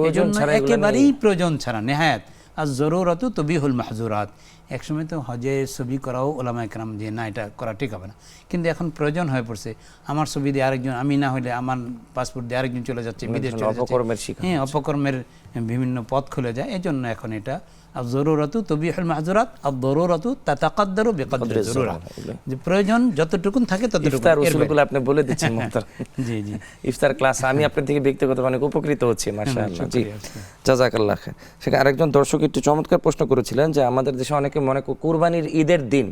এজন্য একেবারেই প্রয়োজন ছাড়া নেহায়াত আর জরুরত তবিহুল মাহজুরাত। একসময় তো হজে ছবি করাও ওলামা একরাম যে না এটা করা ঠিক হবে না, কিন্তু এখন প্রয়োজন হয়ে পড়ছে। আমার ছবি দিয়ে আরেকজন, আমি না হলে আমার পাসপোর্ট দিয়ে আরেকজন চলে যাচ্ছে, বিদেশ চলে যাচ্ছে, হ্যাঁ অপকর্মের বিভিন্ন পথ খুলে যায়। এই জন্য এখন এটা জরুরত তবিহুল মাহজুরাত আর দরুরত তাতাকাদ্দারু বিকদরি জরুরা, যে প্রয়োজন যতটুকুন থাকে ততটুকু। ইফতার উসুলগুলো আপনি বলে দিচ্ছেন মুহতারাম। জি জি, ইফতার ক্লাস আমি আপনার থেকে ব্যক্তিগতভাবে অনেক উপকৃত হচ্ছি, মাশাআল্লাহ। জি, জাযাকাল্লাহ খায়র। সেখানে আরেকজন দর্শক একটু চমৎকার প্রশ্ন করেছিলেন যে আমাদের দেশে অনেকে মনে করে কুরবানির ঈদের দিন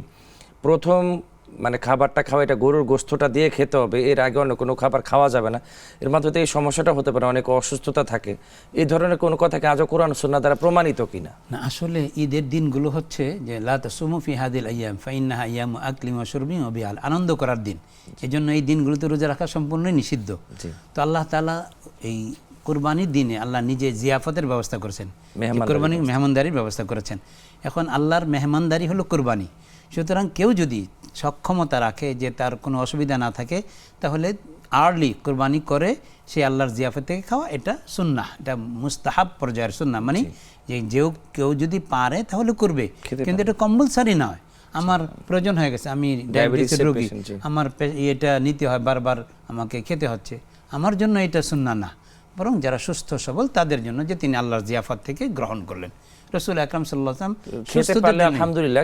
প্রথম মানে খাবারটা খাওয়া, এটা গরুর গোশতটা দিয়ে খেতে হবে, এর আগে অন্য কোনো খাবার খাওয়া যাবে না। এর মাধ্যমে এই সমস্যাটা হতে পারে, অনেক অসুস্থতা থাকে। এই ধরনের কোনো কথা কি আজও কোরআন সুন্নাহ দ্বারা প্রমাণিত কিনা? না, আসলে ঈদের দিনগুলো হচ্ছে যে লা তাসুমু ফি হাদিল আইয়াম ফাইন্নাহা আইয়ামু আকলিন ওয়া শুরবিন ওয়া বিআল, আনন্দ করার দিন। এজন্য এই দিনগুলোতে রোজা রাখা সম্পূর্ণই নিষিদ্ধ। তো আল্লাহ তাআলা এই কুরবানির দিনে আল্লাহ নিজে জিয়াফতের ব্যবস্থা করেছেন, কুরবানির মেহমানদারির ব্যবস্থা করেছেন। এখন আল্লাহর মেহমানদারি হলো কুরবানি। সুতরাং কেউ যদি সক্ষমতা রাখে যে তার কোনো অসুবিধা না থাকে, তাহলে আর্লি কুরবানি করে সে আল্লাহর জিয়াফত থেকে খাওয়া, এটা সুন্নাহ, এটা মুস্তাহাব পর্যায়ের সুন্নাহ। মানে যে কেউ যদি পারে তাহলে করবে, কিন্তু এটা কম্পালসারি নয়। আমার প্রয়োজন হয়ে গেছে, আমি ডায়াবেটিসের রোগী, আমার এটা নিতে হয়, বারবার আমাকে খেতে হচ্ছে, আমার জন্য এটা সুন্নাহ না, বরং যারা সুস্থ সবল তাদের জন্য, যে তিনি আল্লাহর জিয়াফত থেকে গ্রহণ করলেন। রাসূল আকরাম সাল্লাল্লাহু আলাইহি ওয়াসাল্লাম খেতে পারলে আলহামদুলিল্লাহ,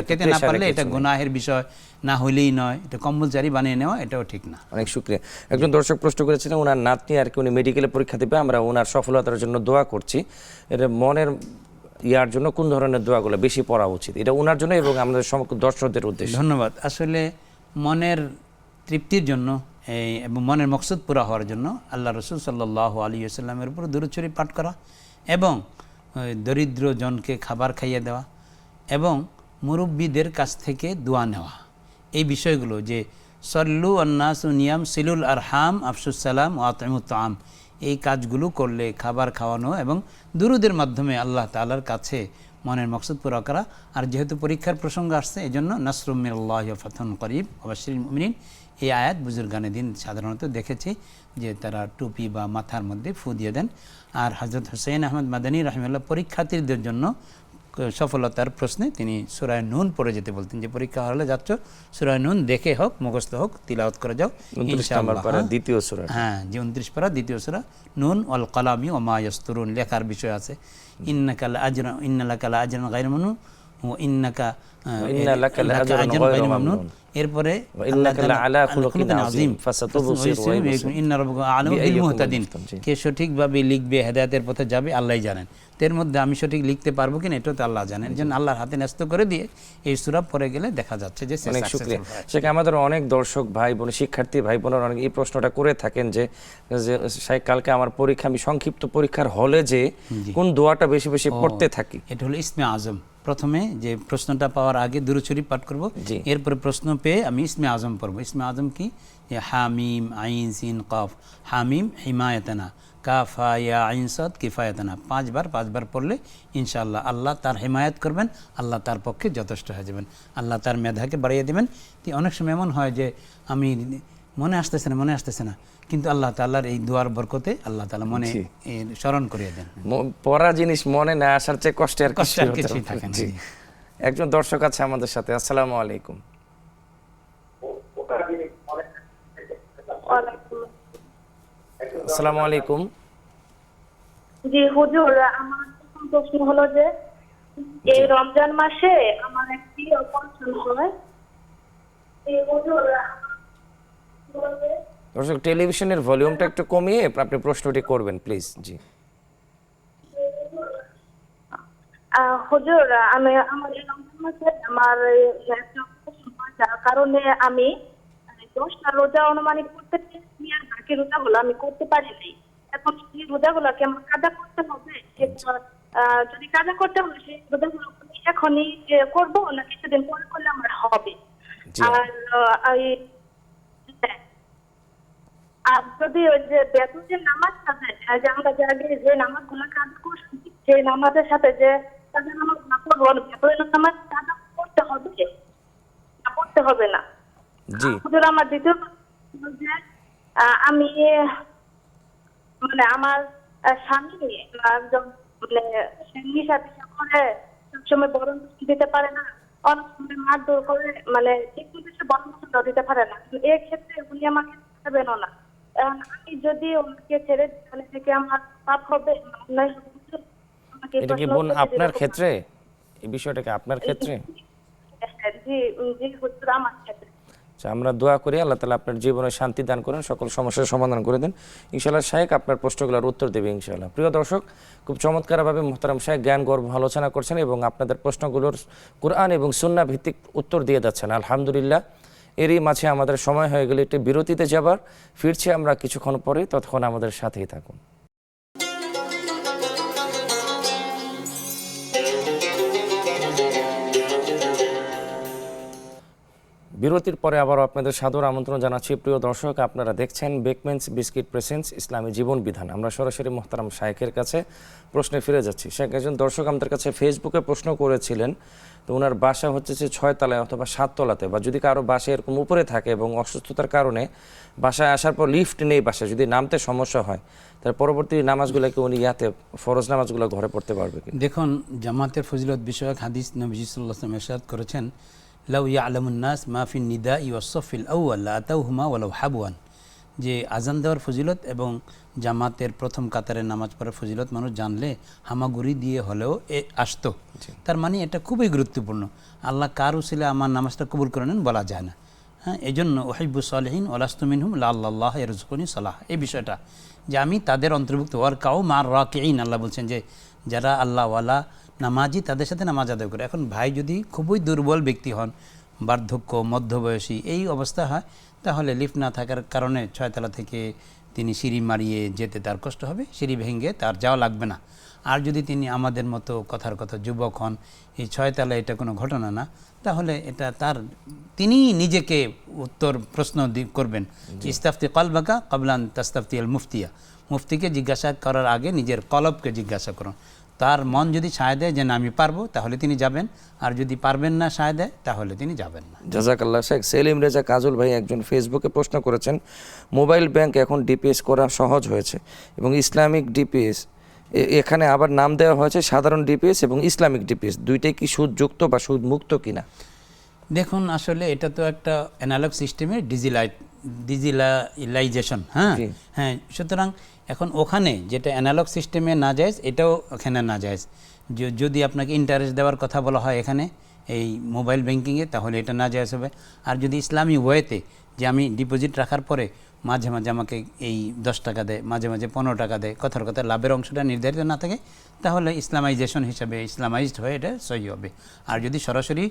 খেতে না পারলে এটা গুনাহের বিষয় না হইলেই নয়, এটা কম্পালসারি বানিয়ে নেওয়া এটাও ঠিক না। অনেক শুকরিয়া। একজন দর্শক প্রশ্ন করেছিলেন ওনার নাতনি আর কি উনি মেডিকেলে পরীক্ষা দিবে, আমরা ওনার সফলতার জন্য দোয়া করছি। এটা মনের ইয়ার জন্য কোন ধরনের দোয়াগুলো বেশি পড়া উচিত, এটা ওনার জন্য এবং আমাদের সমগ্র দর্শকদের উদ্দেশ্যে? ধন্যবাদ। আসলে মনের তৃপ্তির জন্য এবং মনের মকসদ পুরা হওয়ার জন্য আল্লাহ রাসূল সাল্লাল্লাহু আলাইহি ওয়াসাল্লামের উপর দুরূদ শরীফ পাঠ করা, এবং দরিদ্র জনকে খাবার খাইয়ে দেওয়া, এবং মুরব্বীদের কাছ থেকে দোয়া নেওয়া, এই বিষয়গুলো, যে সল্লু আন্নাসু নিয়াম সিলুল আরহাম আফসুস সালাম ওয়া আতইমুত তাআম, এই কাজগুলো করলে খাবার খাওয়ানো এবং দুরূদের মাধ্যমে আল্লাহ তাআলার কাছে মনের মকসদ পুরা করা। আর যেহেতু পরীক্ষার প্রসঙ্গ আসছে, এই জন্য নাসরুম মিনাল্লাহি ওয়া ফাতহুন করিব ওয়া বাশশিরিল মুমিনিন, এই আয়াত বুজুর্গানে দিন সাধারণত দেখেছি যে তারা টুপি বা মাথার মধ্যে ফু দিয়ে দেন। আর হযরত হুসাইন আহমদ মাদানী রাহিমাহুল্লাহ পরীক্ষার্থীদের জন্য সফলতার প্রশ্নে তিনি সূরা নূন পড়ে যেতে বলতেন, যে পরীক্ষা হলে যাচ্ছ সূরা নূন দেখে হোক, মুখস্থ হোক, তিলাওয়াত করে যাও ইনশাআল্লাহ। দ্বিতীয় সূরা, হ্যাঁ যে 29 পারা দ্বিতীয় সূরা নূন ওয়াল কলামি ওয়া মা ইয়াসতুরুন, লেখার বিষয় আছে। ইন্নাকা লাকা লাআজরান গায়রা মামনুন ওয়া ইন্নাকা লাকা আজরান গায়রা মামনুন, এরপরে ইন্নাকা লাআলা খুলুকিন আযীম ফাসাতুবসির ওয়া ইউবসির ইন্না রাব্বাকা আ'লামু বিল মুহতাদিন, কে সঠিকভাবে লিখবে, হেদায়েতের পথে যাবে আল্লাহই জানেন। এর মধ্যে আমি সঠিক লিখতে পারবো কিনা এটাও তো আল্লাহ জানেন। যেন আল্লাহর হাতে ন্যস্ত করে দিয়ে এই সূরা পড়ে গেলে দেখা যাচ্ছে যে অনেক শুকরিয়া। সেখানে আমাদের অনেক দর্শক ভাই বোন, শিক্ষার্থী ভাই বোনেরা অনেক এই প্রশ্নটা করে থাকেন যে কালকে আমার পরীক্ষা, আমি সংক্ষিপ্ত পরীক্ষার হলে যে কোন দোয়াটা বেশি বেশি পড়তে থাকি? এটা হলো ইসমে আজম। প্রথমে যে প্রশ্নটা পাওয়ার আগে দুরূদ শরীফ পাঠ করব, এরপরে প্রশ্ন পেয়ে আমি ইসমে আজম পড়ব। ইসমে আজম কি? হামিম আইন সিন কাফ, হামিম হিমায়াতানা, কাফা ইয়া আইন সাদ কিফায়াতানা, 5 বার পড়লে ইনশাআল্লাহ আল্লাহ তার হিমায়াত করবেন, আল্লাহ তার পক্ষে যথেষ্ট হয়ে যাবেন, আল্লাহ তার মেধাকে বাড়িয়ে দেবেন। অনেক সময় এমন হয় যে আমি মনে আসতেছে না, কিন্তু আল্লাহ তাআলার এই দোয়ার বরকতে আল্লাহ তাআলা মনে স্মরণ করিয়ে দেন। পড়া জিনিস মনে না আসার চেয়ে কষ্টের কিছুই থাকে না। একজন দর্শক আছে আমাদের সাথে। আসসালামু আলাইকুম। আসসালামু আলাইকুম। জি হুজুর, আমার প্রশ্ন হলো যে এই রমজান মাসে আমার একটি অপারেশন হয়। দর্শক টেলিভিশনের ভলিউমটা একটু কমিয়ে আপনি প্রশ্নটি করবেন প্লিজ। জি হুজুর, আমার এই রমজান মাসে আমার যার কারণে আমি 10টা রোজা অনুমানিক করতে পেরেছি, আর বাকি রোজাগুলো আমি করতে পারিনি। এখন সেই রোজাগুলোকে আমার কাজা করতে হবে, যদি কাজা করতে হবে সেই রোজাগুলো এখনই করবো না কিছুদিন পরে করলে আমার হবে? আর আর যদি ওই যে বেতনের নামাজ সাথে যে আমরা যে আগে যে নামাজগুলো কাজা করছি সেই নামাজের সাথে যে কাজা নামাজ না পড়বো বেতনের নামাজ কাজা পড়তে হবে না পড়তে হবে না। জি হুজুর আমার দ্বিতীয় প্রশ্ন হলো যে আমি মানে আমার স্বামী একজন মানে নেশা টেশা করে সবসময় বরণ দিতে পারে না, অনেক সময় মারধর করে, মানে ঠিক মতো সে বরণ দিতে পারে না। এই ক্ষেত্রে উনি আমাকে ছাড়বেন না। আমি যদি ওনাকে ছেড়ে তাহলে থেকে আমার পাপ হবে, অন্যায় হবে? আমাকে এই এটা কি প্রশ্ন বোন উত্তর দিতে আপনার হবে। ক্ষেত্রে, এই বিষয়টা কি আপনার ক্ষেত্রে? জি জি হুজুর আমার ক্ষেত্রে। আচ্ছা, আমরা দোয়া করি আল্লাহ তাআলা আপনার জীবনে শান্তি দান করেন, সকল সমস্যার সমাধান করে দেন ইনশাআল্লাহ। শায়েখ আপনার প্রশ্নগুলোর উত্তর দেবে ইনশাআল্লাহ। প্রিয় দর্শক, খুব চমৎকারভাবে মুহতারাম শায়েখ জ্ঞান গর্ব আলোচনা করছেন এবং আপনাদের প্রশ্নগুলোর কোরআন এবং সুন্নাহ ভিত্তিক উত্তর দিয়ে যাচ্ছেন আলহামদুলিল্লাহ। এরই মাঝে আমাদের সময় হয়ে গেলে একটি বিরতিতে যাবার, ফিরছি আমরা কিছুক্ষণ পরে, ততক্ষণ আমাদের সাথেই থাকুন। বিরতির পরে আবারও আপনাদের সাদর আমন্ত্রণ জানাচ্ছি। প্রিয় দর্শক, আপনারা দেখছেন বেকমেন্স বিস্কিট প্রেসেন্স ইসলামী জীবন বিধান। আমরা সরাসরি মুহতারাম শায়েখের কাছে প্রশ্নে ফিরে যাচ্ছি। শায়েখ, একজন দর্শক আমাদের কাছে ফেসবুকে প্রশ্ন করেছিলেন, তো ওনার বাসা হচ্ছে যে 6 তলায় অথবা 7 তলাতে, বা যদি কারো বাসা এরকম উপরে থাকে এবং অসুস্থতার কারণে বাসায় আসার পর লিফট নেই, বাসায় যদি নামতে সমস্যা হয়, তার পরবর্তী নামাজগুলোকে উনি ফরজ নামাজগুলো ঘরে পড়তে পারবে কি? দেখুন, জামাতের ফজিলত বিষয়ক হাদিস নবীজি সাল্লাল্লাহু আলাইহি ওয়াসাল্লাম ইরশাদ করেছেন, লাউ ইয়ালামুন নাস মা ফিন নিদাই ওয়াস সাফিল আউয়াল লাতাউহুমা ওয়ালাউ হাবওয়ান, যে আজান দেওয়ার ফজিলত এবং জামাতের প্রথম কাতারের নামাজ পড়ার ফজিলত মানুষ জানলে হামাগুড়ি দিয়ে হলেও আসতো। তার মানে এটা খুবই গুরুত্বপূর্ণ। আল্লাহ কার উসিলে আমার নামাজটা কবুল করে নেন বলা যায় না। হ্যাঁ, এই জন্য ওহিব্বু সালিহিন ওয়ালাস্তু মিনহুম লাআল্লাল্লাহ ইয়ারযুকুনি সালাহ, এই বিষয়টা যে আমি তাদের অন্তর্ভুক্ত। ওয়ার কাউ মার রাকিঈন, আল্লাহ বলছেন যে যারা আল্লাহওয়ালা নামাজি তাদের সাথে নামাজ আদায় করে। এখন ভাই যদি খুবই দুর্বল ব্যক্তি হন, বার্ধক্য, মধ্যবয়সী এই অবস্থা হয়, তাহলে লিফট না থাকার কারণে 6 তলা থেকে তিনি সিঁড়ি মারিয়ে যেতে তার কষ্ট হবে, সিঁড়ি ভেঙে তার যাওয়া লাগবে না। আর যদি তিনি আমাদের মতো কথার কথা যুবক হন, এই 6 তলা এটা কোনো ঘটনা না, তাহলে এটা তার তিনি নিজেকে উত্তর প্রশ্ন করবেন। ইস্তাফতি কলবাকা কবলান তাস্তাফতি আল মুফতিয়া, মুফতিকে জিজ্ঞাসা করার আগে নিজের কলবকে জিজ্ঞাসা করুন। তার মন যদি সায় দেয় যে না আমি পারবো, তাহলে তিনি যাবেন, আর যদি পারবেন না, সায় দেয়, তাহলে তিনি যাবেন না। জাযাকাল্লাহ শেখ। সেলিম রেজা কাজল ভাই একজন ফেসবুকে প্রশ্ন করেছেন, মোবাইল ব্যাংক এখন ডিপিএস করা সহজ হয়েছে এবং ইসলামিক ডিপিএস, এখানে আবার নাম দেওয়া হয়েছে সাধারণ ডিপিএস এবং ইসলামিক ডিপিএস, দুইটাই কি সুদযুক্ত বা সুদমুক্ত কিনা? দেখুন, আসলে এটা তো একটা অ্যানালগ সিস্টেমের ডিজিটালাইজেশন। হ্যাঁ হ্যাঁ, সুতরাং এখন ওখানে যেটা অ্যানালগ সিস্টেমে না যায়, এটাও ওখানে না যায়। যদি আপনাকে ইন্টারেস্ট দেওয়ার কথা বলা হয় এখানে এই মোবাইল ব্যাংকিংয়ে, তাহলে এটা না যায় হবে। আর যদি ইসলামী ওয়েতে, যে আমি ডিপোজিট রাখার পরে মাঝে মাঝে আমাকে এই 10 টাকা দেয়, মাঝে মাঝে 15 টাকা দেয়, কথার কথা লাভের অংশটা নির্ধারিত না থাকে, তাহলে ইসলামাইজেশন হিসাবে ইসলামাইজড হয়ে এটা সহি হবে। আর যদি সরাসরি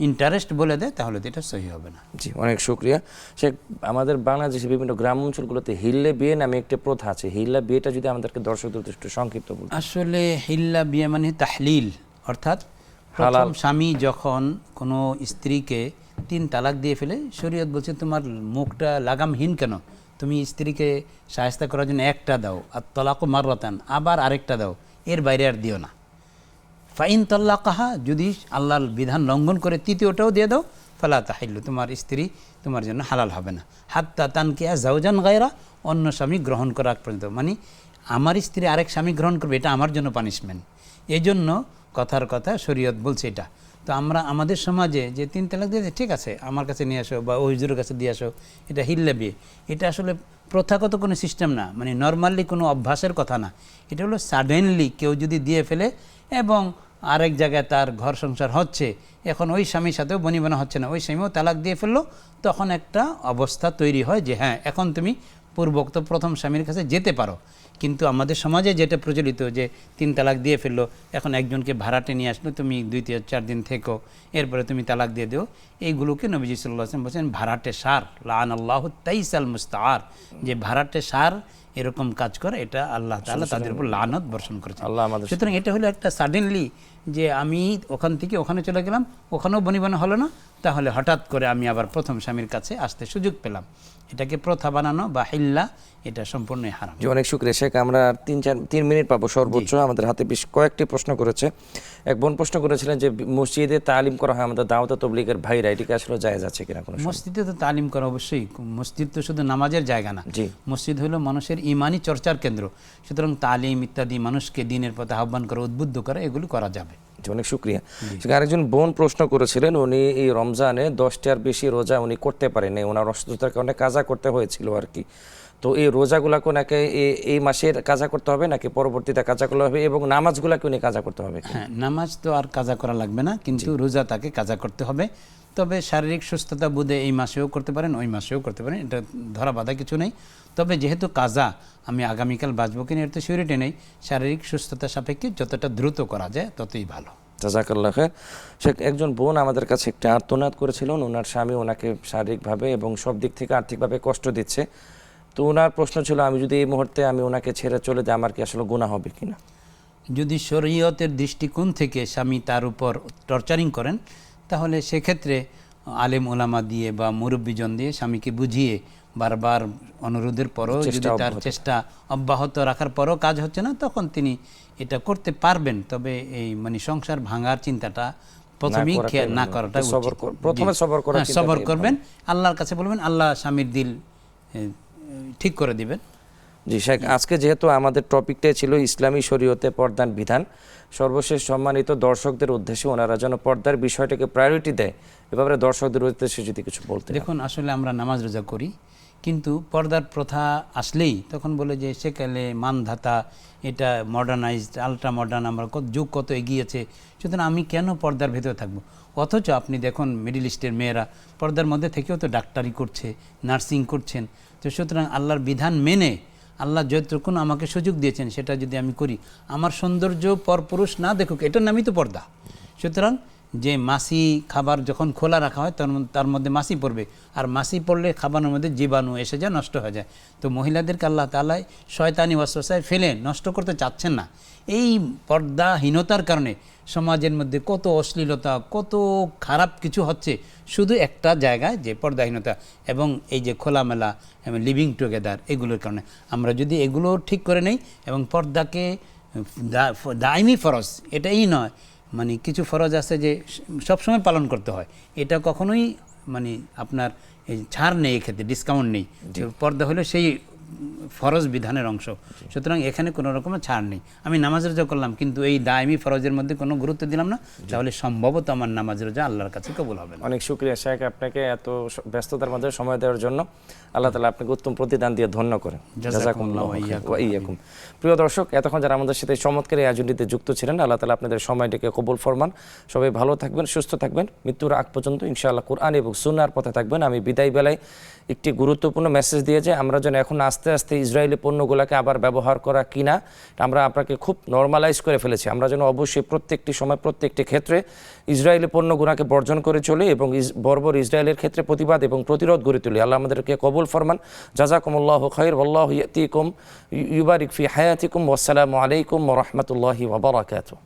ইন্টারেস্ট বলে দেয়, তাহলে তো এটা সহি হবে না। জি, অনেক শুকরিয়া শেখ। আমাদের বাংলাদেশে বিভিন্ন গ্রাম অঞ্চলগুলোতে হিল্লে বিয়ে নামে একটি প্রথা আছে, হিল্লা বিয়েটা যদি আমাদেরকে দর্শকদের একটু সংক্ষিপ্ত বলতে। আসলে হিল্লা বিয়ে মানে তাহলিল, অর্থাৎ প্রথম স্বামী যখন কোনো স্ত্রীকে 3 তালাক দিয়ে ফেলে, শরীয়ত বলছে তোমার মুখটা লাগামহীন কেন, তুমি স্ত্রীকে শায়েস্তা করার জন্য একটা দাও, আর তালাকু মাররাতান, আবার আরেকটা দাও, এর বাইরে আর দিও না। ফাইন তাল্লাকাহা, যদি আল্লাহর বিধান লঙ্ঘন করে তৃতীয়টাও দিয়ে দাও, ফালা তাহিল্লু, তোমার স্ত্রী তোমার জন্য হালাল হবে না। হাত্তা তানকিয়া জাওজান গায়রা, অন্য স্বামী গ্রহণ করা পর্যন্ত। মানে আমার স্ত্রী আরেক স্বামী গ্রহণ করবে, এটা আমার জন্য পানিশমেন্ট। এই জন্য কথার কথা শরীয়ত বলছে এটা। তো আমরা আমাদের সমাজে যে 3 তালাক দিয়ে ঠিক আছে আমার কাছে নিয়ে আসো বা ওই হুজুরের কাছে দিয়ে আসো, এটা হিল্লা বিয়ে। এটা আসলে প্রথাগত কোনো সিস্টেম না, মানে নর্মালি কোনো অভ্যাসের কথা না। এটা হলো সাডেনলি কেউ যদি দিয়ে ফেলে এবং আরেক জায়গায় তার ঘর সংসার হচ্ছে, এখন ওই স্বামীর সাথেও বনিবনা হচ্ছে না, ওই স্বামীও তালাক দিয়ে ফেললো, তখন একটা অবস্থা তৈরি হয় যে হ্যাঁ এখন তুমি পূর্বোক্ত প্রথম স্বামীর কাছে যেতে পারো। কিন্তু আমাদের সমাজে যেটা প্রচলিত যে 3 তালাক দিয়ে ফেললো, এখন একজনকে ভাড়াটে নিয়ে আসলো, তুমি 2-4 দিন থেকো, এরপরে তুমি তালাক দিয়ে দিও, এইগুলোকে নবীজি সাল্লাল্লাহু আলাইহি ওয়াসাল্লাম বলছেন ভাড়াটে সার, লাআনাল্লাহু তাইসাল মুস্তাআর, যে ভাড়াটে সার এরকম কাজ করে, এটা আল্লাহ তাআলা তাদের উপর লানত বর্ষণ করেছেন। সুতরাং এটা হলো একটা সাডেনলি যে আমি ওখান থেকে ওখানে চলে গেলাম, ওখানেও বনিবনা হলো না, তাহলে হঠাৎ করে আমি আবার প্রথম স্বামীর কাছে আসতে সুযোগ পেলাম, এটাকে প্রথা বানানো বা হিল্লা, এটা সম্পূর্ণই হারাম। জি, অনেক শুকরিয়া শেখ। আমরা আর 3 মিনিট পাবো সর্বোচ্চ। আমাদের হাতে বেশ কয়েকটি প্রশ্ন করেছে। এক বোন প্রশ্ন করেছিলেন যে মসজিদে তালিম করা হয় আমাদের দাওয়াত তবলিগের ভাইরা, এটিকে আসলে জায়েজ আছে কিনা কোনো? মসজিদে তো তালিম করা অবশ্যই, মসজিদ তো শুধু নামাজের জায়গা না, জি। মসজিদ হলো মানুষের ইমানি চর্চার কেন্দ্র। সুতরাং তালিম ইত্যাদি মানুষকে দিনের পথে আহ্বান করা, উদ্বুদ্ধ করা, এগুলো করা যাবে। অনেক শুকরিয়া। আরেকজন বোন প্রশ্ন করেছিলেন, উনি এই রমজানে 10টার বেশি রোজা উনি করতে পারেন, ওনার অসুস্থতার কারণে কাজা করতে হয়েছিল আর কি। তো এই রোজাগুলাকে নাকি এই মাসের কাজা করতে হবে নাকি পরবর্তীতে কাজা করতে হবে, এবং নামাজগুলাকে উনি কাজা করতে হবে? হ্যাঁ, নামাজ তো আর কাজা করা লাগবে না, কিন্তু রোজা তাকে কাজা করতে হবে। তবে শারীরিক সুস্থতা বোধে এই মাসেও করতে পারেন, ওই মাসেও করতে পারেন, এটা ধরা বাধা কিছু নেই। তবে যেহেতু কাজা, আমি আগামীকাল বাঁচবো কিনা এর তো সিউরিটি নেই, শারীরিক সুস্থতা সাপেক্ষে যতটা দ্রুত করা যায় ততই ভালো। জাযাকাল্লাহ খায়ের। শেখ, একজন বোন আমাদের কাছে একটা আর্তনাদ করেছিলেন, ওনার স্বামী ওনাকে শারীরিকভাবে এবং সব দিক থেকে আর্থিকভাবে কষ্ট দিচ্ছে। তো ওনার প্রশ্ন ছিল, আমি যদি এই মুহূর্তে আমি ওনাকে ছেড়ে চলে যাই, আমার কি আসলে গুনাহ হবে কিনা? যদি শরীয়তের দৃষ্টিকোণ থেকে স্বামী তার উপর টর্চারিং করেন, তাহলে সেক্ষেত্রে আলেম ওলামা দিয়ে বা মুরব্বীজন দিয়ে স্বামীকে বুঝিয়ে বারবার অনুরোধের পরও যদি তার চেষ্টা অব্যাহত রাখার পরও কাজ হচ্ছে না, তখন তিনি এটা করতে পারবেন। তবে এই মানে সংসার ভাঙার চিন্তাটা প্রথমেই না করাটা উচিত। প্রথমে সবর করবেন, আল্লাহর কাছে বলবেন, আল্লাহ স্বামীর দিল ঠিক করে দিবেন। জি শেখ, আজকে যেহেতু আমাদের টপিকটাই ছিল ইসলামী শরীয়তে পর্দার বিধান, সর্বশেষ সম্মানিত দর্শকদের উদ্দেশ্যে ওনারা যেন পর্দার বিষয়টাকে প্রায়োরিটি দেয়, এভাবে দর্শকদের উদ্দেশ্যে যদি কিছু বলতে। দেখুন, আসলে আমরা নামাজ রোজা করি, কিন্তু পর্দার প্রথা আসলেই তখন বলে যে সেকালে মানধাতা, এটা মডার্নাইজড, আলট্রা মডার্ন, আমরা যুগ কত এগিয়েছে, সুতরাং আমি কেন পর্দার ভেতরে থাকবো? অথচ আপনি দেখুন মিডল ইস্টের মেয়েরা পর্দার মধ্যে থেকেও তো ডাক্তারি করছে, নার্সিং করছেন। তো সুতরাং আল্লাহর বিধান মেনে আল্লাহ যতটুকু আমাকে সুযোগ দিয়েছেন সেটা যদি আমি করি, আমার সৌন্দর্য পরপুরুষ না দেখুক, এটার নামই তো পর্দা। সুতরাং যে মাছি খাবার যখন খোলা রাখা হয় তার মধ্যে মাছি পড়বে, আর মাছি পড়লে খাবারের মধ্যে জীবাণু এসে যায়, নষ্ট হয়ে যায়। তো মহিলাদেরকে আল্লাহ তাআলা শয়তানি ওয়াসওয়াসায় ফেলে নষ্ট করতে চাচ্ছেন না। এই পর্দাহীনতার কারণে সমাজের মধ্যে কত অশ্লীলতা, কত খারাপ কিছু হচ্ছে, শুধু একটা জায়গায়, যে পর্দাহীনতা এবং এই যে খোলামেলা লিভিং টুগেদার, এগুলোর কারণে। আমরা যদি এগুলো ঠিক করে নেই এবং পর্দাকে দায়মি ফরজ, এটাই নয়, মানে কিছু ফরজ আছে যে সবসময় পালন করতে হয়, এটা কখনোই মানে আপনার এই ছাড় নেই, এক্ষেত্রে ডিসকাউন্ট নেই। পর্দা হলো সেই ফরজ বিধানের অংশ, সুতরাং এখানে কোনো রকমের ছাড় নেই। আমি নামাজ রোজা করলাম কিন্তু এই দায়মি ফরজের মধ্যে কোনো গুরুত্ব দিলাম না, তাহলে সম্ভবত আমার নামাজ রোজা আল্লাহর কাছে কবুল হবে না। অনেক শুকরিয়া শেখ, আপনাকে এত ব্যস্ততার মধ্যে সময় দেওয়ার জন্য। আল্লাহ তাআলা আপনাকে উত্তম প্রতিদান দিয়ে ধন্য করেন। জাযাকুমুল্লাহু ওয়া ইয়াকুম। প্রিয় দর্শক, এতক্ষণ যারা আমাদের সাথে চমৎকার এই আয়োজনটিতে যুক্ত ছিলেন, আল্লাহ তাআলা আপনাদের সময়টাকে কবুল ফরমান। সবাই ভালো থাকবেন, সুস্থ থাকবেন, মৃত্যুর আগ পর্যন্ত ইনশাআল্লাহ কোরআন এবং সুন্নাহর পথে থাকবেন। আমি বিদায় বেলায় একটি গুরুত্বপূর্ণ মেসেজ দিয়ে যে আমরা যেন এখন আস্তে আস্তে ইসরায়েলি পণ্যগুলোকে আবার ব্যবহার করা কিনা আমরা আপনাকে খুব নর্মালাইজ করে ফেলেছি। আমরা যেন অবশ্যই প্রত্যেকটি সময় প্রত্যেকটি ক্ষেত্রে ইসরায়েলি পণ্যগুলোকে বর্জন করে চলি এবং বর্বর ইসরায়েলের ক্ষেত্রে প্রতিবাদ এবং প্রতিরোধ গড়ে তুলি। আল্লাহ আমাদেরকে কবুল ফরমান। জাযাকুমুল্লাহু খাইর, ওয়াল্লাহু ইয়াতিকুম ইউবারিক ফি হায়াতিকুম, ওয়াসসালামু আলাইকুম ওয়া রাহমাতুল্লাহি ওয়া বারাকাতুহু।